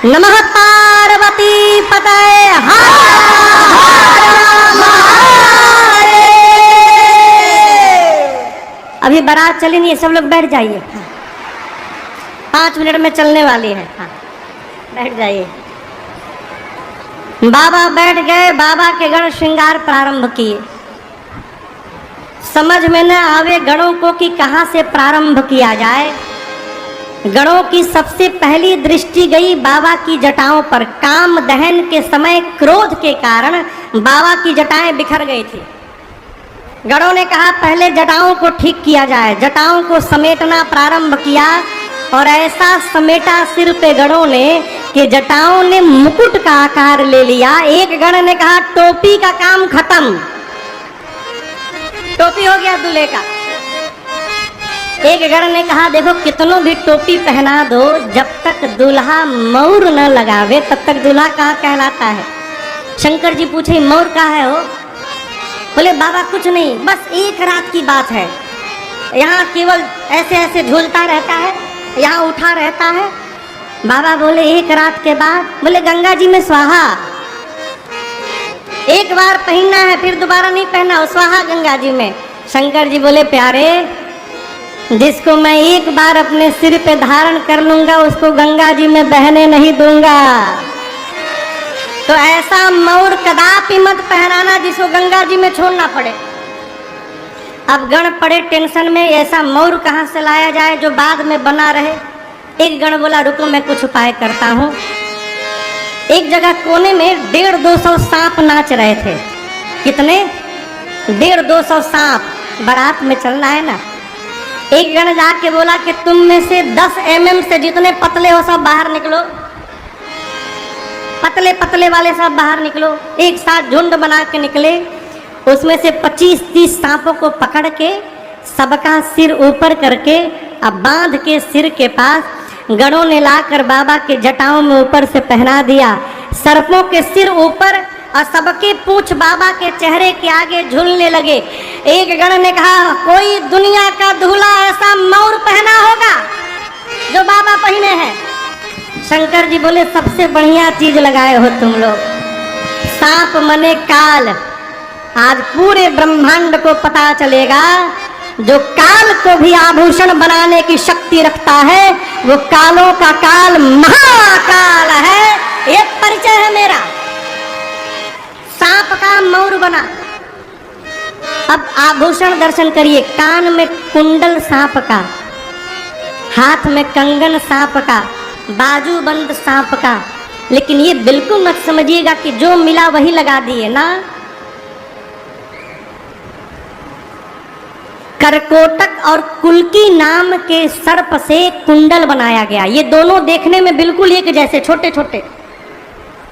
नमः पार्वती पतये हर महादेव। अभी बारात चली नहीं है, सब लोग बैठ जाइए, 5 मिनट में चलने वाली है। हाँ, बैठ जाइए। बाबा बैठ गए, बाबा के गण श्रृंगार प्रारंभ किए। समझ में न आवे गणों को कि कहाँ से प्रारंभ किया जाए। गणों की सबसे पहली दृष्टि गई बाबा की जटाओं पर। काम दहन के समय क्रोध के कारण बाबा की जटाएं बिखर गई थी। गणों ने कहा पहले जटाओं को ठीक किया जाए। जटाओं को समेटना प्रारंभ किया और ऐसा समेटा सिर पे गणों ने कि जटाओं ने मुकुट का आकार ले लिया। एक गण ने कहा टोपी का काम खत्म, टोपी हो गया दूल्हे का। एक गण ने कहा देखो कितनों भी टोपी पहना दो, जब तक दूल्हा मौर न लगावे तब तक दूल्हा कहाँ कहलाता है। शंकर जी पूछे मौर कहाँ है हो? बोले बाबा कुछ नहीं, बस एक रात की बात है, यहाँ केवल ऐसे ऐसे झूलता रहता है, यहाँ उठा रहता है। बाबा बोले एक रात के बाद? बोले गंगा जी में स्वाहा, एक बार पहनना है फिर दोबारा नहीं पहनना, स्वाहा गंगा जी में। शंकर जी बोले प्यारे, जिसको मैं एक बार अपने सिर पे धारण कर लूंगा उसको गंगा जी में बहने नहीं दूंगा। तो ऐसा मौर कदापि मत पहनाना जिसको गंगा जी में छोड़ना पड़े। अब गण पड़े टेंशन में, ऐसा मौर कहाँ से लाया जाए जो बाद में बना रहे। एक गण बोला रुको मैं कुछ उपाय करता हूँ। एक जगह कोने में 150-200 सांप नाच रहे थे। कितने? 150-200 सांप। बारात में चलना है ना। एक गण जाके बोला कि तुम में से 10 mm से जितने पतले हो सब बाहर निकलो, पतले पतले वाले सब बाहर निकलो। एक साथ झुंड बना के निकले। उसमें से 25-30 सांपों को पकड़ के सबका सिर ऊपर करके अब बांध के सिर के पास गणों ने लाकर बाबा के जटाओं में ऊपर से पहना दिया। सर्पों के सिर ऊपर और सबके पूंछ बाबा के चेहरे के आगे झूलने लगे। एक गण ने कहा कोई दुनिया का दूल्हा ऐसा मौर पहना होगा जो बाबा पहने हैं। शंकर जी बोले सबसे बढ़िया चीज लगाए हो तुम लोग, सांप मने काल। आज पूरे ब्रह्मांड को पता चलेगा जो काल को भी आभूषण बनाने की शक्ति रखता है वो कालों का काल महाकाल है। ये परिचय है मेरा। सांप का मौर बना। अब आभूषण दर्शन करिए। कान में कुंडल सांप का, हाथ में कंगन सांप का, बाजूबंद सांप का। लेकिन ये बिल्कुल मत समझिएगा कि जो मिला वही लगा दिए ना। करकोटक और कुल्की नाम के सर्प से कुंडल बनाया गया। ये दोनों देखने में बिल्कुल एक जैसे, छोटे छोटे,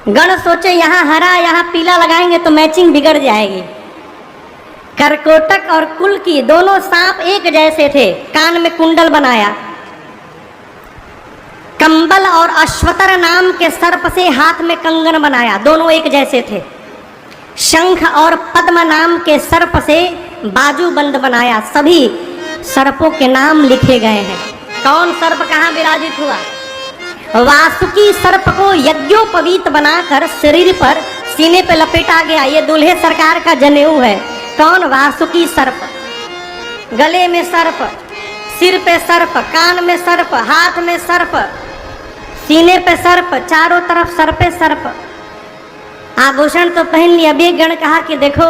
गण सोचे यहाँ हरा यहाँ पीला लगाएंगे तो मैचिंग बिगड़ जाएगी। करकोटक और कुल की दोनों सांप एक जैसे थे, कान में कुंडल बनाया। कंबल और अश्वतर नाम के सर्प से हाथ में कंगन बनाया, दोनों एक जैसे थे। शंख और पद्म नाम के सर्प से बाजूबंद बनाया, सभी सर्पों के नाम लिखे गए हैं। कौन सर्प कहाँ विराजित हुआ? वासुकी सर्प को यज्ञोपवीत बनाकर शरीर पर सीने पे लपेटा गया। ये दूल्हे सरकार का जनेऊ है। कौन? वासुकी सर्प। गले में सर्प, सिर पे सर्प, कान में सर्प, हाथ में सर्प, सीने पे सर्प, चारों तरफ सर्पे सर्प। आभूषण तो पहन लिया। अभी गण कहा कि देखो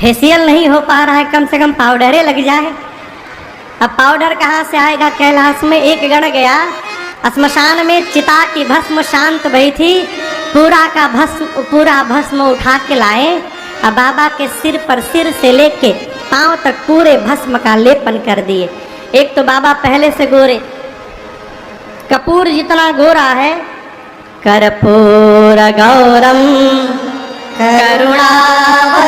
फेशियल नहीं हो पा रहा है, कम से कम पाउडरे लग जाए। अब पाउडर कहाँ से आएगा? कैलाश में एक गण गया, श्मशान में चिता की भस्म शांत भई थी, पूरा भस्म उठा के लाए। अब बाबा के सिर पर, सिर से लेके पांव तक पूरे भस्म का लेपन कर दिए। एक तो बाबा पहले से गोरे, कपूर जितना गोरा है। कर्पूर गौरम करुणावतारम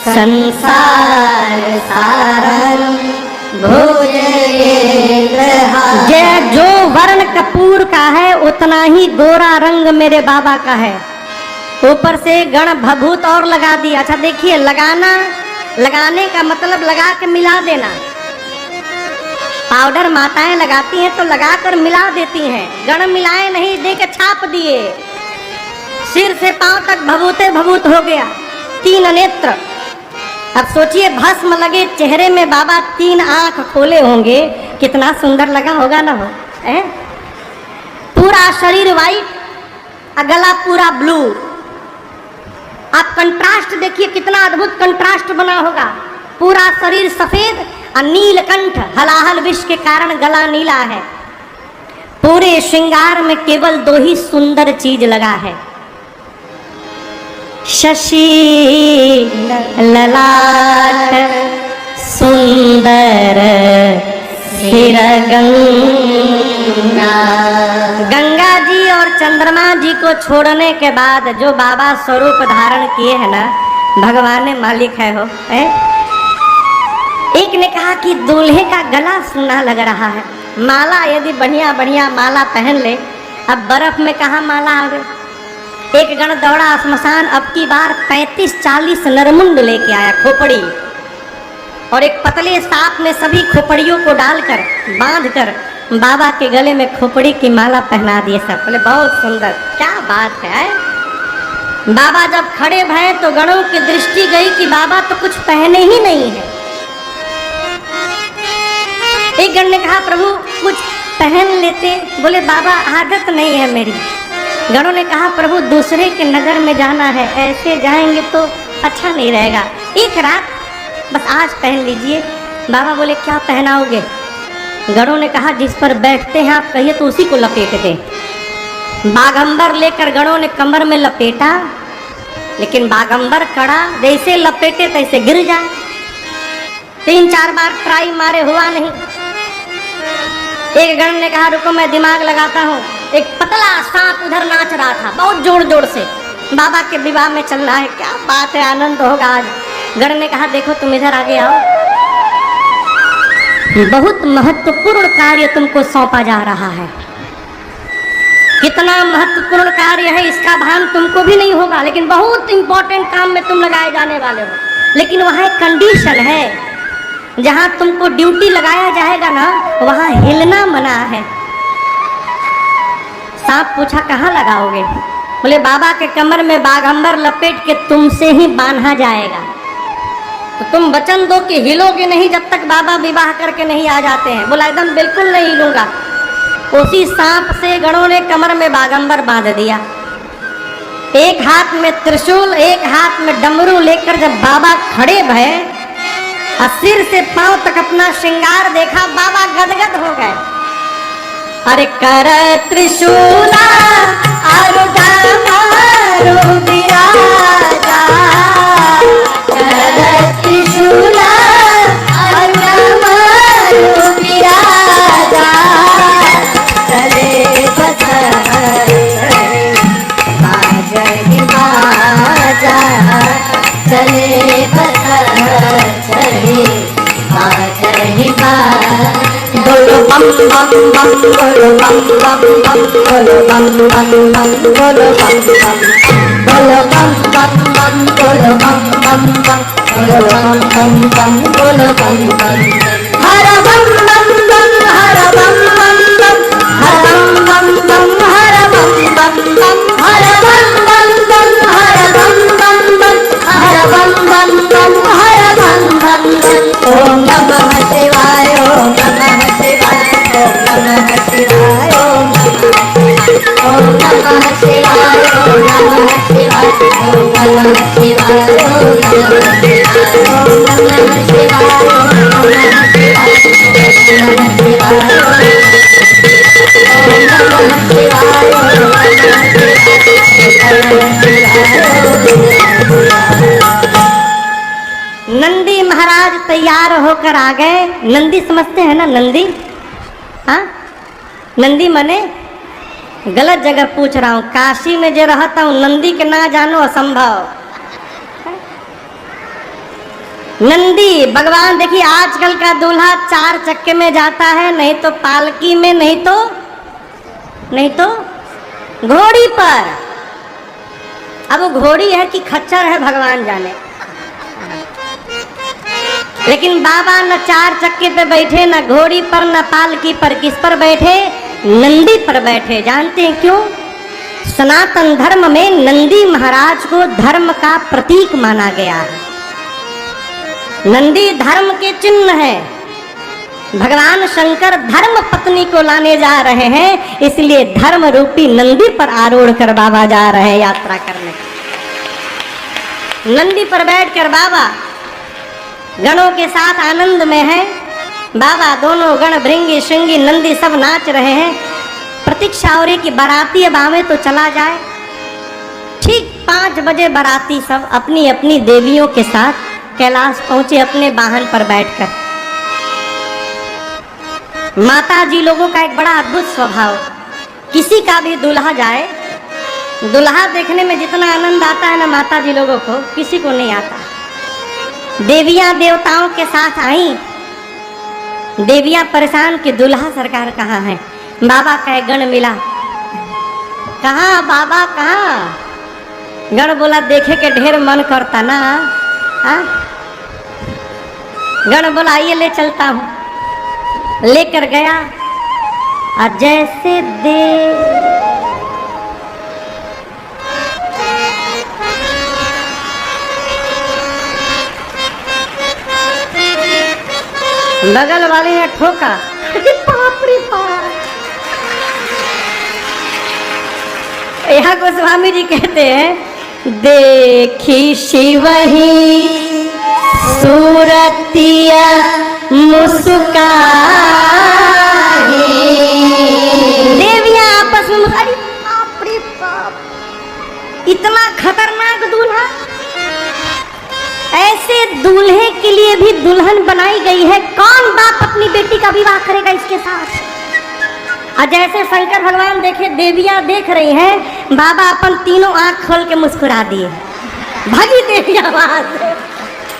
संसार सारम जो वर्ण कपूर का है उतना ही गोरा रंग मेरे बाबा का है। ऊपर से गण भभूत और लगा दिया। अच्छा देखिए, लगाने का मतलब लगा के मिला देना। पाउडर माताएं लगाती हैं तो लगाकर मिला देती हैं, गण मिलाए नहीं, दे के छाप दिए। सिर से पांव तक भभूते भभूत हो गया, 3 नेत्र। अब सोचिए भस्म लगे चेहरे में, बाबा 3 आंख खोले होंगे, कितना सुंदर लगा होगा ना हो। पूरा शरीर वाइट, गला पूरा ब्लू। आप कंट्रास्ट देखिए, कितना अद्भुत कंट्रास्ट बना होगा। पूरा शरीर सफेद और नीलकंठ, हलाहल विष के कारण गला नीला है। पूरे श्रृंगार में केवल 2 ही सुंदर चीज लगा है, शशि ललाट सुंदर सिर गंगा जी और चंद्रमा जी को छोड़ने के बाद जो बाबा स्वरूप धारण किए हैं ना, भगवान मालिक है हो। एक ने कहा कि दूल्हे का गला सूना लग रहा है, माला यदि बढ़िया बढ़िया माला पहन ले। अब बर्फ में कहाँ माला आ गई। एक गण दौड़ा श्मशान, अब की बार 35-40 नरमुंड लेके आया, खोपड़ी, और एक पतले सांप में सभी खोपड़ियों को डालकर बांधकर बाबा के गले में खोपड़ी की माला पहना दिए सब। बोले बहुत सुंदर, क्या बात है। बाबा जब खड़े भये तो गणों की दृष्टि गई कि बाबा तो कुछ पहने ही नहीं है। एक गण ने कहा प्रभु कुछ पहन लेते। बोले बाबा आदत नहीं है मेरी। गणों ने कहा प्रभु दूसरे के नगर में जाना है, ऐसे जाएंगे तो अच्छा नहीं रहेगा, एक रात बस आज पहन लीजिए। बाबा बोले क्या पहनाओगे? गणों ने कहा जिस पर बैठते हैं आप कहिए तो उसी को लपेट दें। बागंबर लेकर गणों ने कमर में लपेटा, लेकिन बागंबर कड़ा, जैसे लपेटे तैसे गिर जाए। 3-4 बार ट्राई मारे, हुआ नहीं। एक गण ने कहा रुको मैं दिमाग लगाता हूँ। एक पतला सांप उधर नाच रहा था बहुत जोर जोर से, बाबा के विवाह में चलना है, क्या बात है, आनंद होगा आज। गण ने कहा देखो तुम इधर आगे आओ, बहुत महत्वपूर्ण कार्य तुमको सौंपा जा रहा है। कितना महत्वपूर्ण कार्य है इसका भान तुमको भी नहीं होगा, लेकिन बहुत इंपॉर्टेंट काम में तुम लगाए जाने वाले हो। लेकिन वहाँ एक कंडीशन है, जहाँ तुमको ड्यूटी लगाया जाएगा ना वहाँ हिलना मना है। सांप पूछा कहाँ लगाओगे? बोले बाबा के कमर में बागंबर लपेट के तुमसे ही बांधा जाएगा, तो तुम वचन दो कि हिलोगे नहीं जब तक बाबा विवाह करके नहीं आ जाते हैं। बोला एकदम बिल्कुल नहीं हिलूंगा। उसी सांप से गणों ने कमर में बागंबर बांध दिया। एक हाथ में त्रिशूल, एक हाथ में डमरू लेकर जब बाबा खड़े भये और सिर से पांव तक अपना श्रृंगार देखा, बाबा गदगद हो गए। अरे कर त्रिशूला आरुढ़ा मारो विराजा, कर त्रिशूला आरुढ़ा मारो विराजा, चले बस चढ़ी बाजा, चले पत्थर चढ़े चढ़ी बाजा। बोलो बम बम बम, बोलो बम बम बम, बोलो बम बम बम, बोलो बम बम, बोलो बम बम बम, बोलो बम बम बम, बोलो बम बम बम, बोलो बम बम। हर बम बम बम, हर बम बम बम, हर बम बम बम, हर बम बम बम, हर बम बम बम, हर बम बम बम, हर बम बम बम, हर बम बम बम। ओम नमः शिवाय, ओम नमः शिवाय, ओम नमः शिवाय, ओम नमः शिवाय, ओम नमः शिवाय, ओम नमः शिवाय, ओम नमः शिवाय, ओम नमः शिवाय, ओम नमः शिवाय, ओम नमः शिवाय, ओम नमः शिवाय, ओम नंदी महाराज तैयार होकर आ गए। नंदी समझते हैं ना, नंदी? हाँ, नंदी मने गलत जगह पूछ रहा हूँ। काशी में जो रहता हूँ, नंदी के ना जानो असंभव। नंदी भगवान देखिए, आजकल का दूल्हा 4 चक्के में जाता है, नहीं तो पालकी में, नहीं तो घोड़ी पर। अब वो घोड़ी है कि खच्चर है भगवान जाने। लेकिन बाबा न 4 चक्के पे बैठे, न घोड़ी पर, न पालकी पर। किस पर बैठे? नंदी पर बैठे। जानते हैं क्यों? सनातन धर्म में नंदी महाराज को धर्म का प्रतीक माना गया है। नंदी धर्म के चिन्ह है। भगवान शंकर धर्म पत्नी को लाने जा रहे हैं, इसलिए धर्म रूपी नंदी पर आरूढ़ कर बाबा जा रहे हैं यात्रा करने। नंदी पर बैठकर बाबा गणों के साथ आनंद में है। बाबा दोनों गण, भृंगी श्रृंगी नंदी सब नाच रहे हैं। प्रतीक्षा हो रही कि बाराती अब आवे तो चला जाए। ठीक 5 बजे बाराती सब अपनी अपनी देवियों के साथ कैलाश पहुंचे, अपने वाहन पर बैठकर। माता जी लोगों का एक बड़ा अद्भुत स्वभाव, किसी का भी दूल्हा जाए, दूल्हा देखने में जितना आनंद आता है ना माता जी लोगों को, किसी को नहीं आता। देवियां देवताओं के साथ आई। देवियां परेशान कि दूल्हा सरकार कहाँ है। बाबा का एक गण मिला। कहाँ बाबा, कहाँ? गण बोला देखे के ढेर मन करता ना। गण बोला आइए ले चलता हूँ। लेकर गया और जैसे दे बगल वाले ने ठोका। बाप रे बाप। यहाँ गोस्वामी जी कहते हैं, देखी शिवही सूरतिया मुस्काए। देवियां आपस में अरे बाप रे बाप, इतना खतरनाक दूल्हा। ऐसे दूल्हे के लिए भी दुल्हन बनाई गई है। कौन बाप अपनी बेटी का विवाह करेगा इसके साथ? और जैसे शंकर भगवान देखे देवियां देख रही हैं, बाबा अपन तीनों आंख खोल के मुस्कुरा दिए। भागी देवियां वहां से।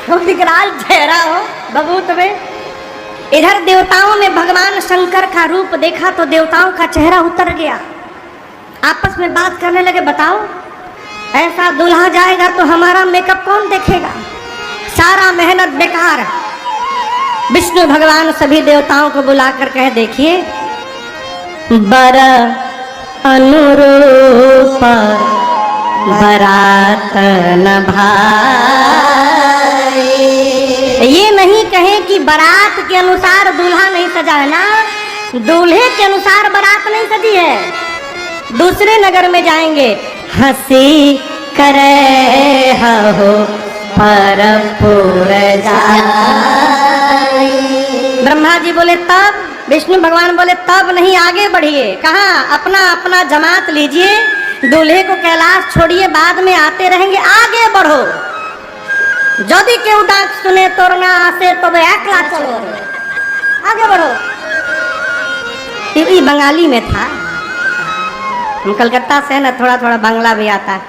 वो विकराल चेहरा हो बबूत में। इधर देवताओं ने भगवान शंकर का रूप देखा तो देवताओं का चेहरा उतर गया। आपस में बात करने लगे, बताओ ऐसा दूल्हा जाएगा तो हमारा मेकअप कौन देखेगा? सारा मेहनत बेकार। विष्णु भगवान सभी देवताओं को बुलाकर कह, देखिए बर अनुरूप बरात न भाई। ये नहीं कहे कि बारात के अनुसार दूल्हा नहीं सजा है ना, दूल्हे के अनुसार बारात नहीं सजी है। दूसरे नगर में जाएंगे, हंसी करे हो परपुर जाए। ब्रह्मा जी बोले तब, विष्णु भगवान बोले तब नहीं, आगे बढ़िए। कहाँ? अपना अपना जमात लीजिए, दूल्हे को कैलाश छोड़िए, बाद में आते रहेंगे, आगे बढ़ो। यदि केहू डाक सुने तोर ना आसे तो एकला चलो, आगे बढ़ो। ये बंगाली में था। हम कलकत्ता से ना, थोड़ा थोड़ा बांग्ला भी आता है।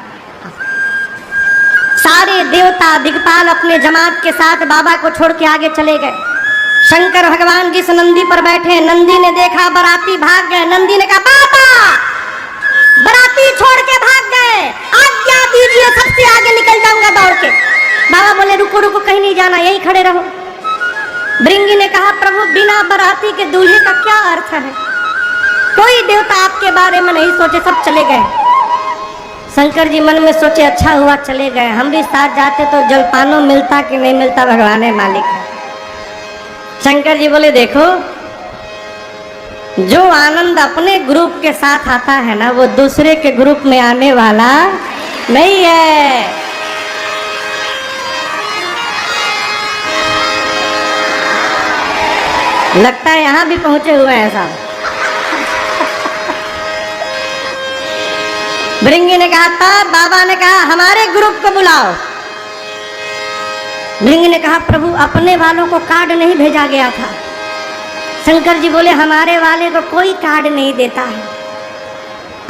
सारे देवता दिग्पाल अपने जमात के साथ बाबा को छोड़ के आगे चले गए। शंकर भगवान जिस नंदी पर बैठे, नंदी ने देखा बराती भाग गए। नंदी ने कहा बाबा बराती छोड़ के भाग गए, आज्ञा दीजिए, सबसे आगे निकल जाऊंगा दौड़ के। बाबा बोले रुको रुको, कहीं नहीं जाना, यहीं खड़े रहो। भृंगी ने कहा प्रभु बिना बराती के दूल्हे का क्या अर्थ है? कोई देवता आपके बारे में नहीं सोचे, सब चले गए। शंकर जी मन में सोचे अच्छा हुआ चले गए, हम भी साथ जाते तो जलपानो मिलता कि नहीं मिलता, भगवान है मालिक। शंकर जी बोले देखो, जो आनंद अपने ग्रुप के साथ आता है ना, वो दूसरे के ग्रुप में आने वाला नहीं है। लगता है यहां भी पहुंचे हुए हैं साहब। भृंगी ने कहा था, बाबा ने कहा हमारे ग्रुप को बुलाओ। भृंगी ने कहा प्रभु अपने वालों को कार्ड नहीं भेजा गया था। शंकर जी बोले हमारे वाले को कोई कार्ड नहीं देता है।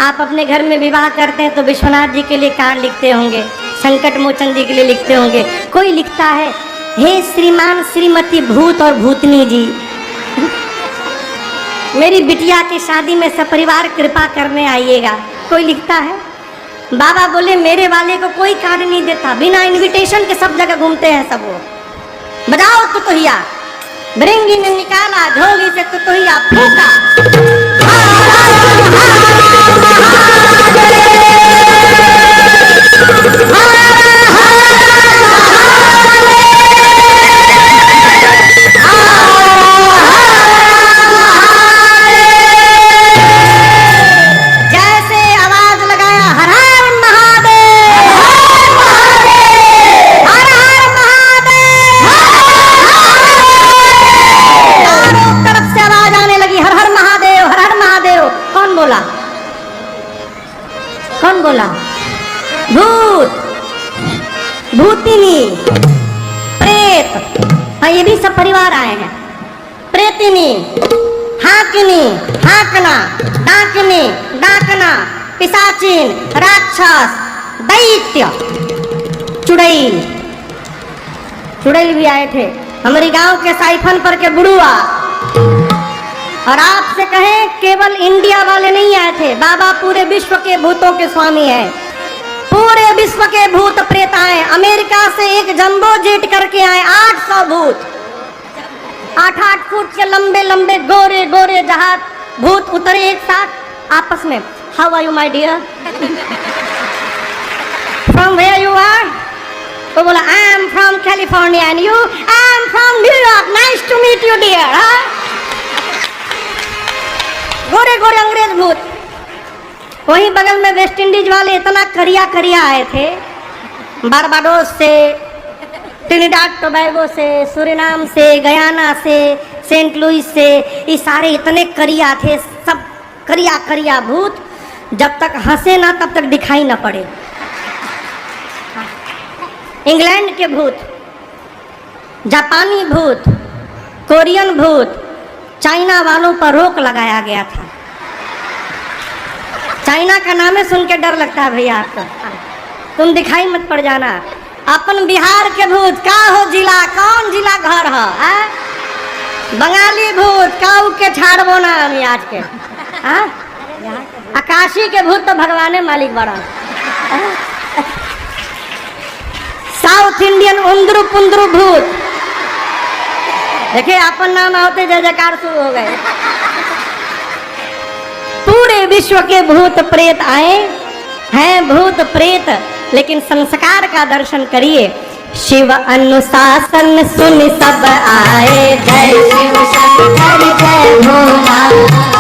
आप अपने घर में विवाह करते हैं तो विश्वनाथ जी के लिए कार्ड लिखते होंगे, संकट मोचन जी के लिए लिखते होंगे, कोई लिखता है हे श्रीमान श्रीमती भूत और भूतनी जी, मेरी बिटिया की शादी में सपरिवार कृपा करने आइएगा, कोई लिखता है? बाबा बोले मेरे वाले को कोई कार्ड नहीं देता, बिना इनविटेशन के सब जगह घूमते हैं सब वो। बजाओ तुतुहिया। भृंगी ने निकाला झोली से तुतुहिया, फूका। कौन बोला? भूत, भूतिनी, प्रेत, हाँ ये भी सब परिवार आए हैं। प्रेतिनी, हाकिनी, हाकना, डाकनी, डाकना, पिशाचिन, राक्षस, दैत्य, चुड़ैल, चुड़ैल भी आए थे। हमारे गांव के साइफन पर के बुढ़ुआ। और आपसे कहें केवल इंडिया वाले नहीं आए थे, बाबा पूरे विश्व के भूतों के स्वामी हैं। पूरे विश्व के भूत प्रेत आए। अमेरिका से एक जंबो जेट करके आए 800 भूत, 8-8 फुट के लंबे लंबे गोरे गोरे जहाज भूत उतरे एक साथ आपस में। How are you my dear, from where you are? तो बोला I am from California and you? I am from New York, nice to meet you dear. गोरे गोरे अंग्रेज भूत। वहीं बगल में वेस्ट इंडीज वाले इतना करिया करिया आए थे, बारबाडोस से, ट्रिनिडाड टोबैगो से, सुरिनाम से, गयाना से, सेंट लुइस से, ये सारे इतने करिया थे, सब करिया करिया भूत। जब तक हंसे ना तब तक दिखाई ना पड़े। इंग्लैंड के भूत, जापानी भूत, कोरियन भूत, चाइना वालों पर रोक लगाया गया था। चाइना का नाम सुन के डर लगता है भैया आपको, तुम दिखाई मत पड़ जाना। अपन बिहार के भूत का हो जिला, कौन जिला घर है? बंगाली भूत काऊ के छाड़बो ना हम आज के। आकाशी के भूत तो भगवाने मालिक बड़ा। साउथ इंडियन उंदरू पुंदरू भूत, देखिए अपन नाम आते जय जयकार शुरू हो गए। पूरे विश्व के भूत प्रेत आए हैं, भूत प्रेत, लेकिन संस्कार का दर्शन करिए। शिव अनुशासन सुन सब आए, जय शिव शंकर जय भोला,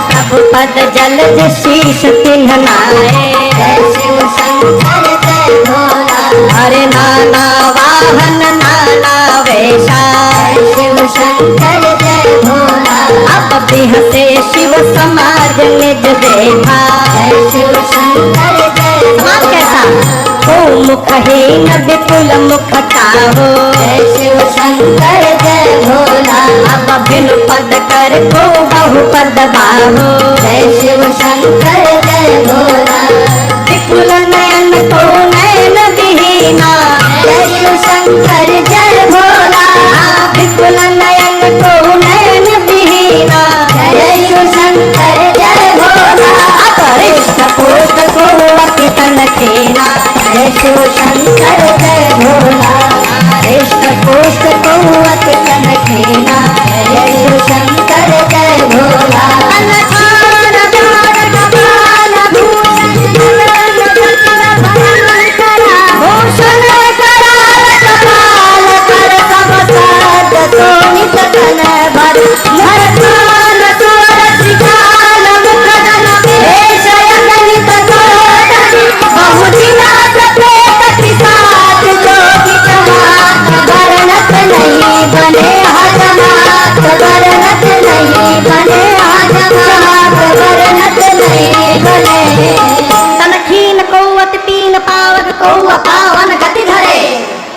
सब पद जलज शीश तिन्हनाए, जय शिव शंकर जय भोला। हरे नाना वाहन नाना वेशा, जय शिव शंकर जय भोला। अब भी हंसे शिव समाज निज देखा, जय शिव शंकर जय भोला। कैसा ओ मुखहीन विपुल मुख काहो, जय शिव शंकर जय भोला। अब बिन पद कर को बहु पद बाहो, जय शिव शंकर जय भोला। विपुल नयन को नयन विहीना, जय शंकर जय भोला, कृष्ण कोष्ठ कौवत कनखेना, जय शिव शंकर जय भोला।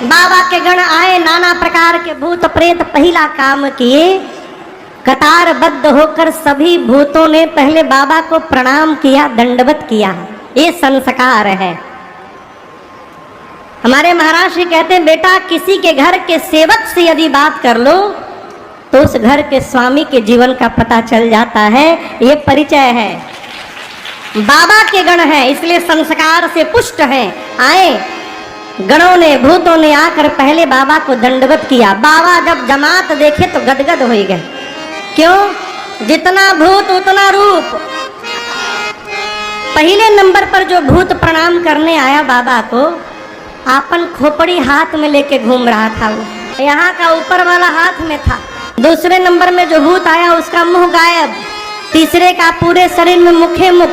बाबा के गण आए, नाना प्रकार के भूत प्रेत पहला काम किए, कतारबद्ध होकर सभी भूतों ने पहले बाबा को प्रणाम किया, दंडवत किया। ये संस्कार है। हमारे महाराज जी कहते हैं, बेटा किसी के घर के सेवक से यदि बात कर लो तो उस घर के स्वामी के जीवन का पता चल जाता है। ये परिचय है। बाबा के गण हैं, इसलिए संस्कार से पुष्ट हैं। आए गणों ने, भूतों ने आकर पहले बाबा को दंडवत किया। बाबा जब जमात देखे तो गदगद हो गए। क्यों? जितना भूत उतना रूप। पहले नंबर पर जो भूत प्रणाम करने आया बाबा को, आपन खोपड़ी हाथ में लेके घूम रहा था। वो यहाँ का ऊपर वाला हाथ में था। दूसरे नंबर में जो भूत आया उसका मुंह गायब, तीसरे का पूरे शरीर में मुखे मुख,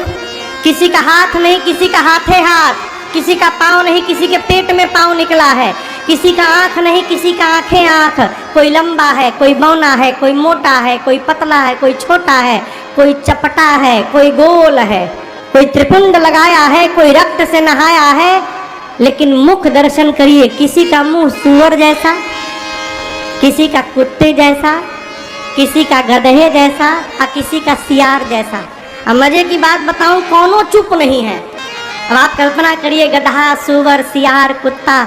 किसी का हाथ नहीं, किसी का हाथे हाथ, किसी का पाँव नहीं, किसी के पेट में पाँव निकला है, किसी का आँख नहीं, किसी का आँखें आँख। कोई लंबा है, कोई बौना है, कोई मोटा है, कोई पतला है, कोई छोटा है, कोई चपटा है, कोई गोल है, कोई त्रिपुंड लगाया है, कोई रक्त से नहाया है। लेकिन मुख दर्शन करिए, किसी का मुंह सूअर जैसा, किसी का कुत्ते जैसा, किसी का गधे जैसा और किसी का सियार जैसा। अब मजे की बात बताऊं, कौनों चुप नहीं है। अब आप कल्पना करिए, गधा, सूअर, सियार, कुत्ता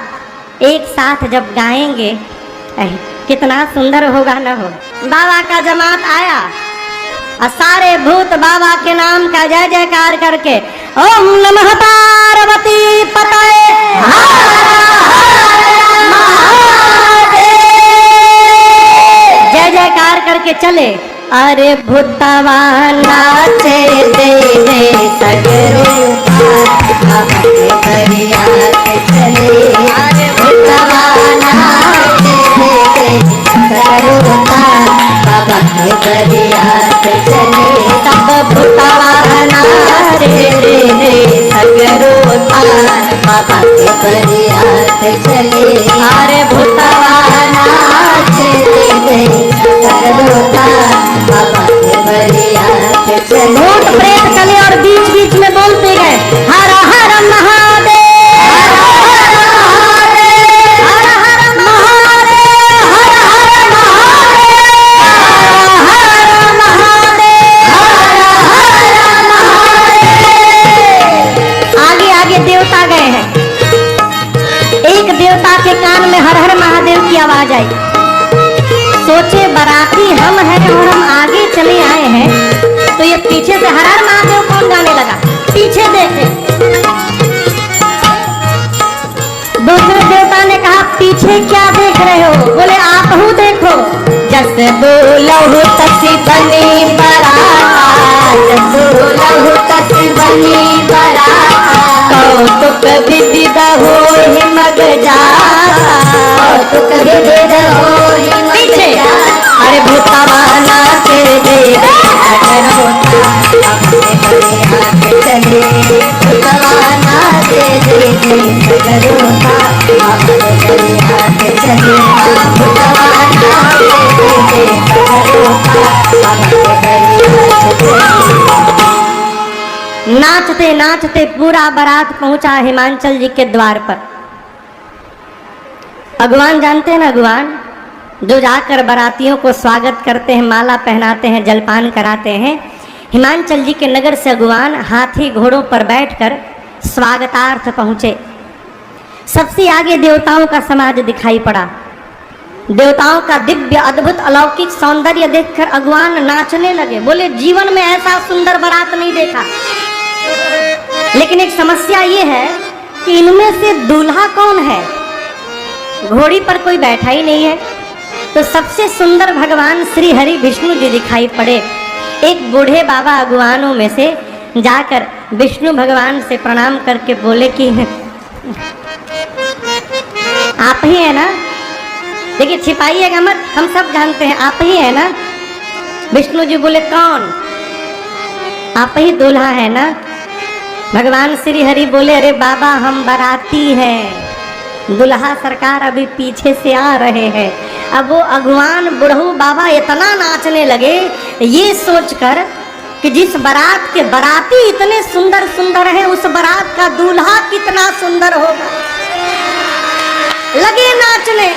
एक साथ जब गाएंगे कितना सुंदर होगा न हो। बाबा का जमात आया और सारे भूत बाबा के नाम का जय जयकार करके ओम नमः पार्वती पतये जय जयकार करके चले। अरे भूतवा नाचे दे दे सगरो चले। अरे भूतवा नाचे दे दे सगरो बाबा के बरियात चले। सब भूतवा नाचे दे दे सगरो बाबा के बरियात चले। अरे भूतवा नाचे दे दे सगरो बाबा के बरियात चले। भूत प्रेत चले और बीच बीच में बोलते गए, हर हर महादेव, हर हर महादेव, हर हर महादेव, हर महादेव, हर महादेव। आगे आगे देवता गए हैं। एक देवता के कान में हर हर महादेव की आवाज आई। सोचे बराती हम हैं और हम आगे चले आए हैं, तो ये पीछे से हर हर महादेव कौन गाने लगा। पीछे देखे, दूसरे देवता ने कहा पीछे क्या देख रहे हो? बोले आप हूँ देखो। जस बोलहु तसी बनी बराता, जस बोलहु तसी बनी बराता, कौतुक विविध होहि मग जाता, कौतुक विविध होहि मग जाता। अरे भूतवा नाचे दे दे सगरो चले। भूतवा नाचे दे दे सगरो बाबा के बरियात चले। भूतवा नाचे दे दे सगरो बाबा के बरियात चले। नाचते नाचते पूरा बारात पहुंचा हिमांचल जी के द्वार पर। भगवान जानते हैं ना, भगवान जो जाकर बारातियों को स्वागत करते हैं, माला पहनाते हैं, जलपान कराते हैं। हिमांचल जी के नगर से अगुवान हाथी घोड़ों पर बैठकर स्वागतार्थ पहुंचे। सबसे आगे देवताओं का समाज दिखाई पड़ा। देवताओं का दिव्य अद्भुत अलौकिक सौंदर्य देखकर अगुवान नाचने लगे। बोले जीवन में ऐसा सुंदर बारात नहीं देखा। लेकिन एक समस्या ये है कि इनमें से दूल्हा कौन है। घोड़ी पर कोई बैठा ही नहीं है। तो सबसे सुंदर भगवान श्री हरि विष्णु जी दिखाई पड़े। एक बूढ़े बाबा अगुवानों में से जाकर विष्णु भगवान से प्रणाम करके बोले कि आप ही है ना। देखिए छिपाइएगा मत, हम सब जानते हैं आप ही है ना। विष्णु जी बोले कौन, आप ही दूल्हा है ना। भगवान श्री हरि बोले अरे बाबा हम बाराती हैं, दुल्हा सरकार अभी पीछे से आ रहे हैं। अब वो अगवान बुढ़ऊ बाबा इतना नाचने लगे ये सोचकर कि जिस बारात के बाराती इतने सुंदर सुंदर हैं उस बारात का दूल्हा कितना सुंदर होगा। लगे नाचने।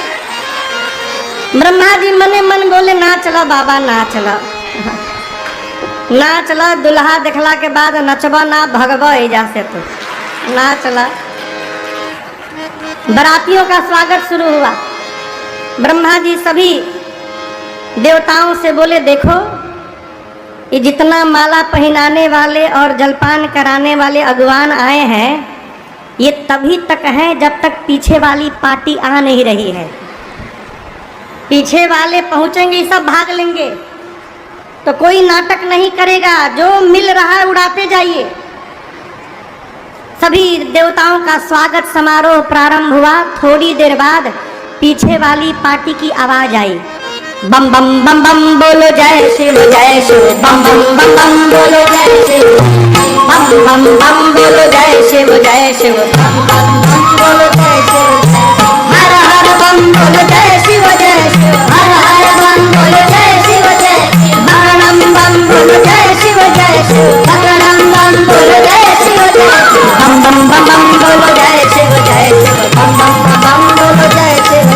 ब्रह्मा जी मने मन बोले नाच लो बाबा नाच लो, नाच लो। दुल्हा देखला के बाद नचबा ना भगवा एजा से तो नाच लो। बारातियों का स्वागत शुरू हुआ। ब्रह्मा जी सभी देवताओं से बोले देखो ये जितना माला पहनाने वाले और जलपान कराने वाले अगवान आए हैं ये तभी तक है जब तक पीछे वाली पार्टी आ नहीं रही है। पीछे वाले पहुंचेंगे सब भाग लेंगे तो कोई नाटक नहीं करेगा, जो मिल रहा है उड़ाते जाइए। सभी देवताओं का स्वागत समारोह प्रारंभ हुआ। थोड़ी देर बाद पीछे वाली पार्टी की आवाज आई, बम बम बम बम बोलो जय शिव बम बम बम बम बोलो जय शिव, बम बम बम बोलो जय शिव बम बम बम बोलो जय शिव, हर हर बम बोलो जय शिव हर हर बम बोलो जय शिव बम बम बोलो जय शिव बम बम बोलो जय शिव बम बम बम बोलो जय शिव बम बम बम बोलो जय शिव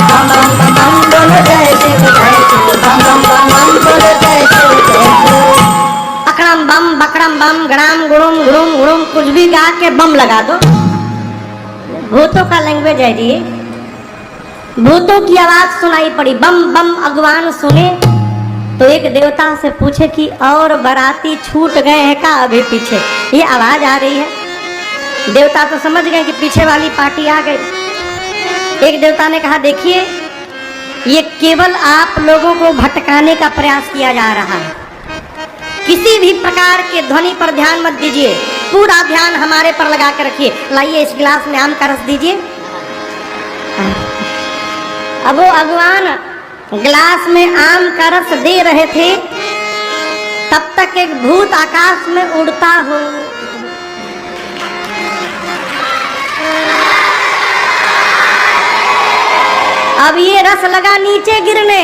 बम बम बम बोलो जय शिव बम बम बम बोलो जय शिव। अकड़म बम बकड़म बम गड़ाम गुड़ुम गुड़ुम गुड़ुम कुछ भी गा के बम लगा दो। भूतों का लैंग्वेज है जी। भूतों की आवाज सुनाई पड़ी, बम बम। अगवान सुने तो एक देवता से पूछे कि और बाराती छूट गए हैं का अभी पीछे ये आवाज आ रही है। देवता तो समझ गए कि पीछे वाली पार्टी आ गई। एक देवता ने कहा देखिए ये केवल आप लोगों को भटकाने का प्रयास किया जा रहा है, किसी भी प्रकार के ध्वनि पर ध्यान मत दीजिए, पूरा ध्यान हमारे पर लगा कर रखिए। लाइए इस गिलास में आम का रस दीजिए। अब वो अगवान गिलास में आम का रस दे रहे थे तब तक एक भूत आकाश में उड़ता हो अब ये रस लगा नीचे गिरने।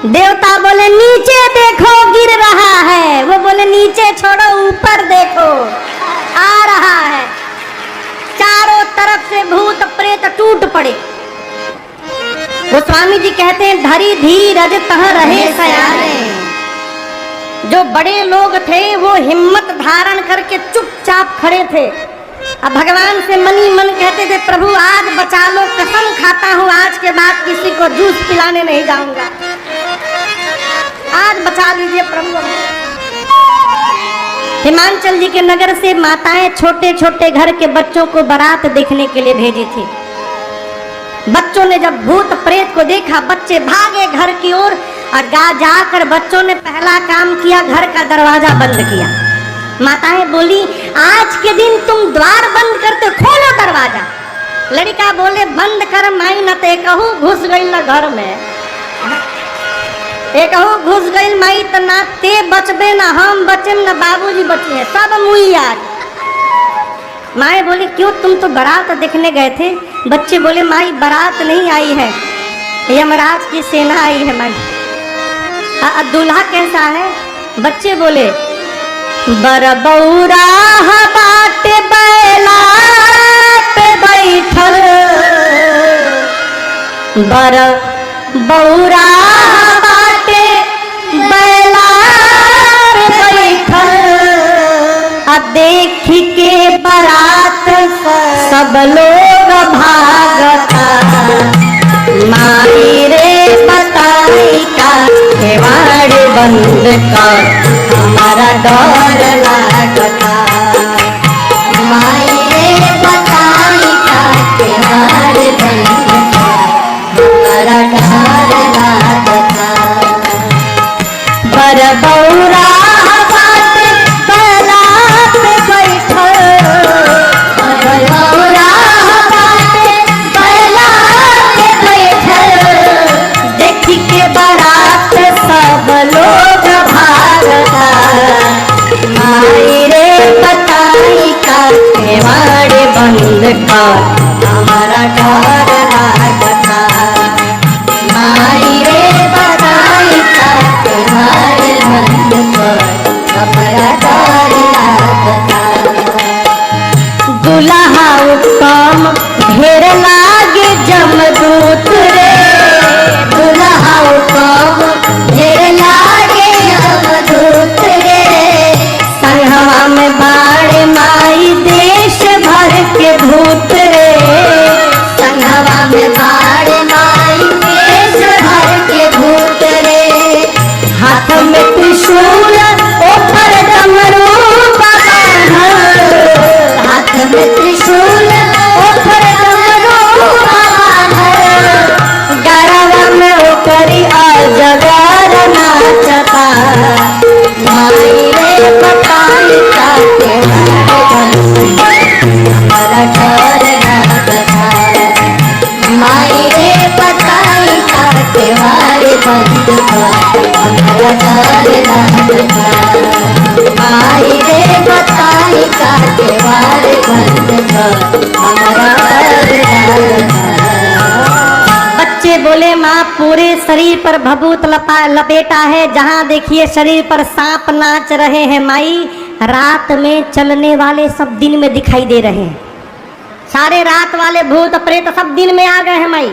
देवता बोले नीचे देखो गिर रहा है, वो बोले नीचे छोड़ो ऊपर देखो आ रहा है। चारों तरफ से भूत प्रेत टूट पड़े। गोस्वामी जी कहते हैं धरी धीरज तह रहे सयाने। जो बड़े लोग थे वो हिम्मत धारण करके चुपचाप खड़े थे। अब भगवान से मनी मन कहते थे प्रभु आज बचा लो, कसम खाता हूँ आज के बाद किसी को जूस पिलाने नहीं जाऊंगा, आज बचा लीजिए प्रभु। हिमाचल जी के नगर से माताएं छोटे छोटे घर के बच्चों को बारात देखने के लिए भेजी थी। बच्चों ने जब भूत प्रेत को देखा बच्चे भागे घर की ओर और जाकर बच्चों ने पहला काम किया घर का दरवाजा बंद किया। माताएं बोली आज के दिन तुम द्वार बंद करते, खोलो दरवाजा। लड़का बोले बंद कर माई न ते कहूँ घुस गई न घर में, एक घुस गई माई तो ना ते बचबे ना हम बचे न बाबूजी बचे, सब मुई आज। माए बोली क्यों तुम तो बारात देखने गए थे। बच्चे बोले माई बारात नहीं आई है, यमराज की सेना आई है माई। दूल्हा कैसा है। बच्चे बोले बरबौरा बाटे बैला पे बैठल, बरबौरा बाटे बैला पे बैठल, देख के बारात सब लोग भागता, माई रे बताई का केवाड़ बंद कर हमारा डर लागता, पर हमारा डर लागता। माई रे बताई का त्योहार बंद पर हमारा डर लागता। दुल्हा उत्तम ढेर लागे जमदूत रे, दुल्हा उत्तम ढेर लागे जमदूत रे। संगवा में बाड़े माई देश भर के भूत रे, संगवा में बाड़े माई देश भर के भूत रे। हाथ में त्रिशूल ऊपर डमरू बांधल, हाथ में त्रिशूल ऊपर डमरू बांधल। गरवा में ओकरी अजगर नाचता। माई रे बताई का त्योहार हमारा डर लागता। माई रे बताई का त्योहार बंद कर हमारा डर लागता। माई रे बताई का त्योहार बंद कर हमारा डर लागता। बच्चे बोले माँ पूरे शरीर पर भभूत लपेटा है, जहाँ देखिए शरीर पर सांप नाच रहे हैं माई। रात में चलने वाले सब दिन में दिखाई दे रहे हैं, सारे रात वाले भूत प्रेत सब दिन में आ गए हैं माई।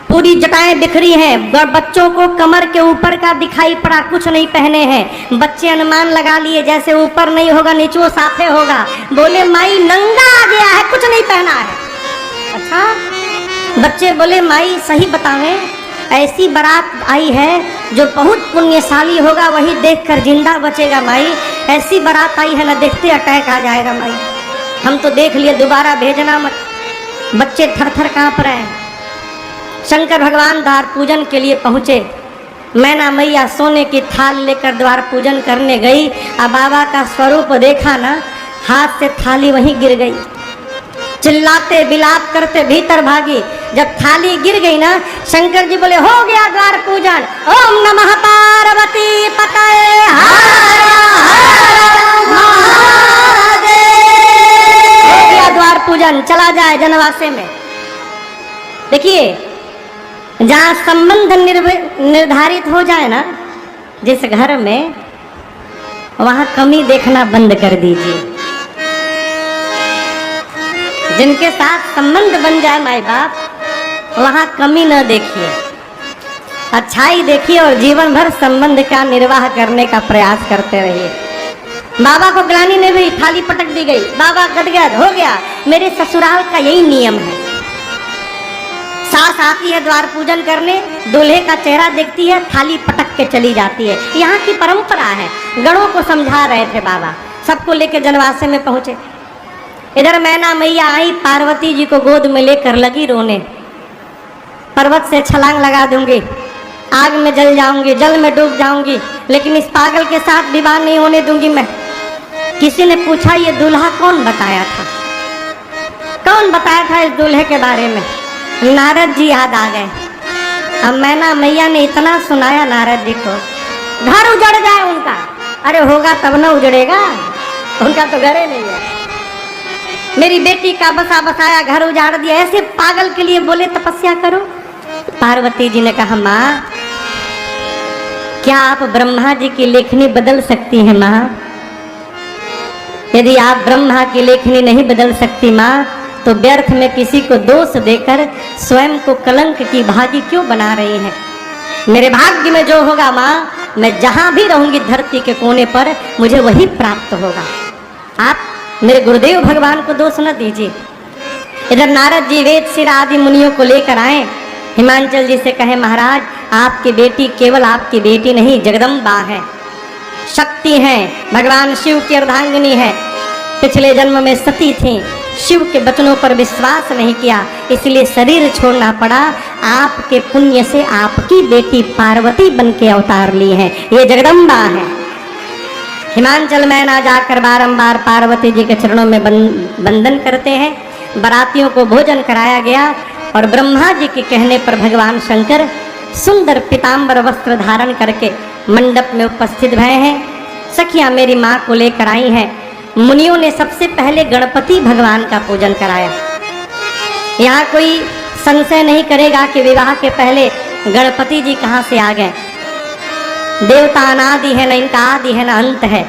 पूरी जटाएं बिखरी हैं, बच्चों को कमर के ऊपर का दिखाई पड़ा, कुछ नहीं पहने हैं। बच्चे अनुमान लगा लिए जैसे ऊपर नहीं होगा नीचे साफे होगा। बोले माई नंगा आ गया है, कुछ नहीं पहना है। अच्छा, बच्चे बोले माई सही बतावे, ऐसी बारात आई है जो बहुत पुण्यशाली होगा वही देखकर जिंदा बचेगा माई। ऐसी बारात आई है ना देखते अटैक आ जाएगा माई, हम तो देख लिए, दोबारा भेजना मत। बच्चे थर थर कांप रहे हैं। शंकर भगवान द्वार पूजन के लिए पहुँचे। मैना मैया सोने की थाल लेकर द्वार पूजन करने गई। अब बाबा का स्वरूप देखा ना, हाथ से थाली वहीं गिर गई। चिल्लाते बिलाप करते भीतर भागी। जब थाली गिर गई ना, शंकर जी बोले हो गया द्वार पूजन। ओम नमः पार्वती पतये हर हर महादेव। हो गया द्वार पूजन, चला जाए जनवासे में। देखिए, जहाँ संबंध निर्धारित हो जाए ना जिस घर में, वहाँ कमी देखना बंद कर दीजिए। जिनके साथ संबंध बन जाए माई बाप, वहाँ कमी न देखिए, अच्छाई देखिए और जीवन भर संबंध का निर्वाह करने का प्रयास करते रहिए। बाबा को ग्लानि ने भी थाली पटक दी गई। बाबा गदगद हो गया। मेरे ससुराल का यही नियम है, सास आती है द्वार पूजन करने, दूल्हे का चेहरा देखती है, थाली पटक के चली जाती है। यहाँ की परंपरा है। गणों को समझा रहे थे बाबा, सबको लेकर जनवासे में पहुंचे। इधर मैना मैया आई, पार्वती जी को गोद में लेकर लगी रोने। पर्वत से छलांग लगा दूंगी, आग में जल जाऊंगी, जल में डूब जाऊंगी, लेकिन इस पागल के साथ विवाह नहीं होने दूंगी मैं। किसी ने पूछा ये दूल्हा कौन बताया था, कौन बताया था इस दूल्हे के बारे में? नारद जी याद आ गए। अब मैना मैया ने इतना सुनाया नारद जी को, घर उजड़ जाए उनका। अरे होगा तब ना उजड़ेगा, उनका तो घर ही नहीं है। मेरी बेटी का बसा बसाया घर उजाड़ दिया, ऐसे पागल के लिए बोले तपस्या करो। पार्वती जी ने कहा माँ, क्या आप ब्रह्मा जी की लेखनी बदल सकती हैं माँ? यदि आप ब्रह्मा की लेखनी नहीं बदल सकती माँ, तो व्यर्थ में किसी को दोष देकर स्वयं को कलंक की भागी क्यों बना रही हैं? मेरे भाग्य में जो होगा माँ, मैं जहाँ भी रहूंगी धरती के कोने पर, मुझे वही प्राप्त होगा। आप मेरे गुरुदेव भगवान को दोष न दीजिए। इधर नारद जी वेद सिर आदि मुनियों को लेकर आए। हिमांचल जी से कहे महाराज, आपकी बेटी केवल आपकी बेटी नहीं, जगदम्बा है, शक्ति है, भगवान शिव की अर्धांगिनी है। पिछले जन्म में सती थी, शिव के वचनों पर विश्वास नहीं किया, इसलिए शरीर छोड़ना पड़ा। आपके पुण्य से आपकी बेटी पार्वती बन के अवतार ली है, ये जगदम्बा है। हिमांचल में ना जाकर बारंबार पार्वती जी के चरणों में बंदन करते हैं। बारातियों को भोजन कराया गया और ब्रह्मा जी के कहने पर भगवान शंकर सुंदर पीताम्बर वस्त्र धारण करके मंडप में उपस्थित भय हैं। सखियां मेरी माँ को लेकर आई हैं। मुनियों ने सबसे पहले गणपति भगवान का पूजन कराया। यहाँ कोई संशय नहीं करेगा कि विवाह के पहले गणपति जी कहाँ से आ गए। देवता अनादि है, न इनका आदि है न अंत है।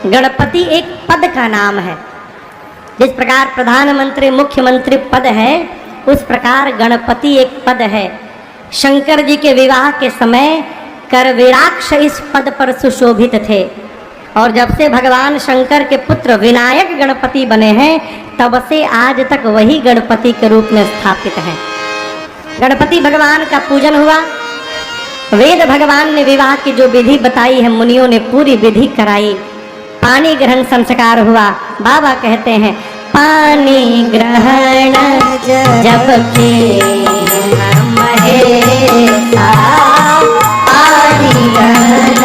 गणपति एक पद का नाम है। जिस प्रकार प्रधानमंत्री मुख्यमंत्री पद है, उस प्रकार गणपति एक पद है। शंकर जी के विवाह के समय करवीराक्ष इस पद पर सुशोभित थे, और जब से भगवान शंकर के पुत्र विनायक गणपति बने हैं, तब से आज तक वही गणपति के रूप में स्थापित हैं। गणपति भगवान का पूजन हुआ। वेद भगवान ने विवाह की जो विधि बताई है, मुनियों ने पूरी विधि कराई। पानी ग्रहण संस्कार हुआ। बाबा कहते हैं, पानी ग्रहण जब के महेशा, पानी ग्रहण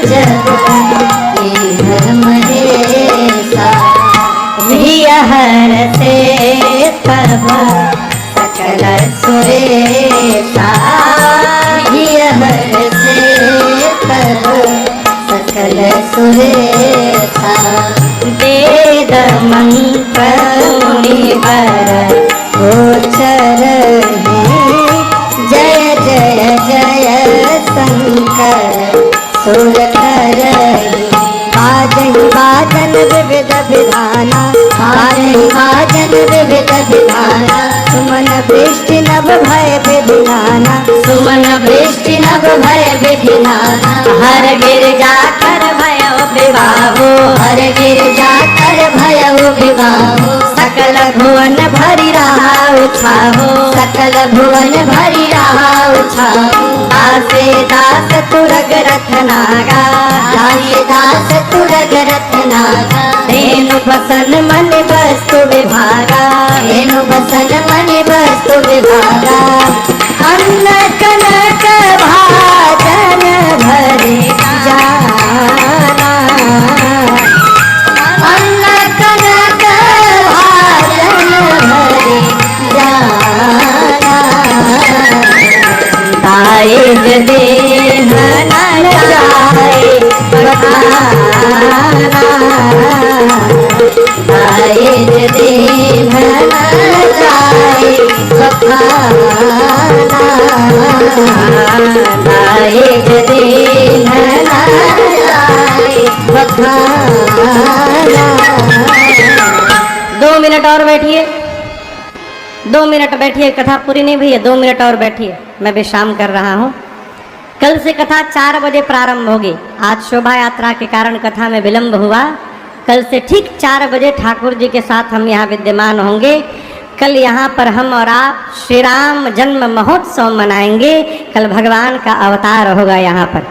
जब के महेशा, हर से तब सकल सुरेशा, हर से तब सकल सुरेशा, वेद मंत्र मुनिवर गोचर हैं, जय जय जय शंकर सुरकर। बाजन विविध विधाना, बाजन विविध विधाना, सुमन वृष्टि नभ भय विधिनाना, सुमन वृष्टि नभ भय विधिनाना, हर गिरजा कर भयो विवाहो, हर गिरजा कर भयो विवाहो, सकल भुवन भरि रहा उछाहो, सकल भुवन भरि रहा उछाहो, दासे दास तुरग रथ नागा, दासे दास तुरग रथ नागा, धेनु बसन मन वस्तु विभागा, धेनु बसन मन वस्तु विभागा, अन्न कनक भाजन भरे जाना, अन्न कनक भाजन भरे जाना, दायज देह न जाए बखाना, दायज देह न जाए बखाना, दायज देह न जाए बखाना। 2 मिनट और बैठिए, 2 मिनट बैठिए। कथा पूरी नहीं हुई है, 2 मिनट और बैठिए। मैं विश्राम कर रहा हूँ। कल से कथा 4 बजे प्रारंभ होगी। आज शोभा यात्रा के कारण कथा में विलंब हुआ। कल से ठीक 4 बजे ठाकुर जी के साथ हम यहाँ विद्यमान होंगे। कल यहाँ पर हम और आप श्री राम जन्म महोत्सव मनाएंगे। कल भगवान का अवतार होगा यहाँ पर।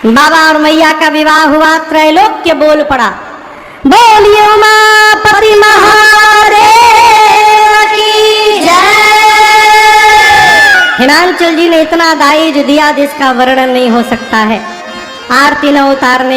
बाबा और मैया का विवाह हुआ, त्रैलोक्य बोल पड़ा, बोलिए उमापति महादेव की जय। हिमांचल जी ने इतना दाइज दिया जिसका वर्णन नहीं हो सकता है। आरती न उतारने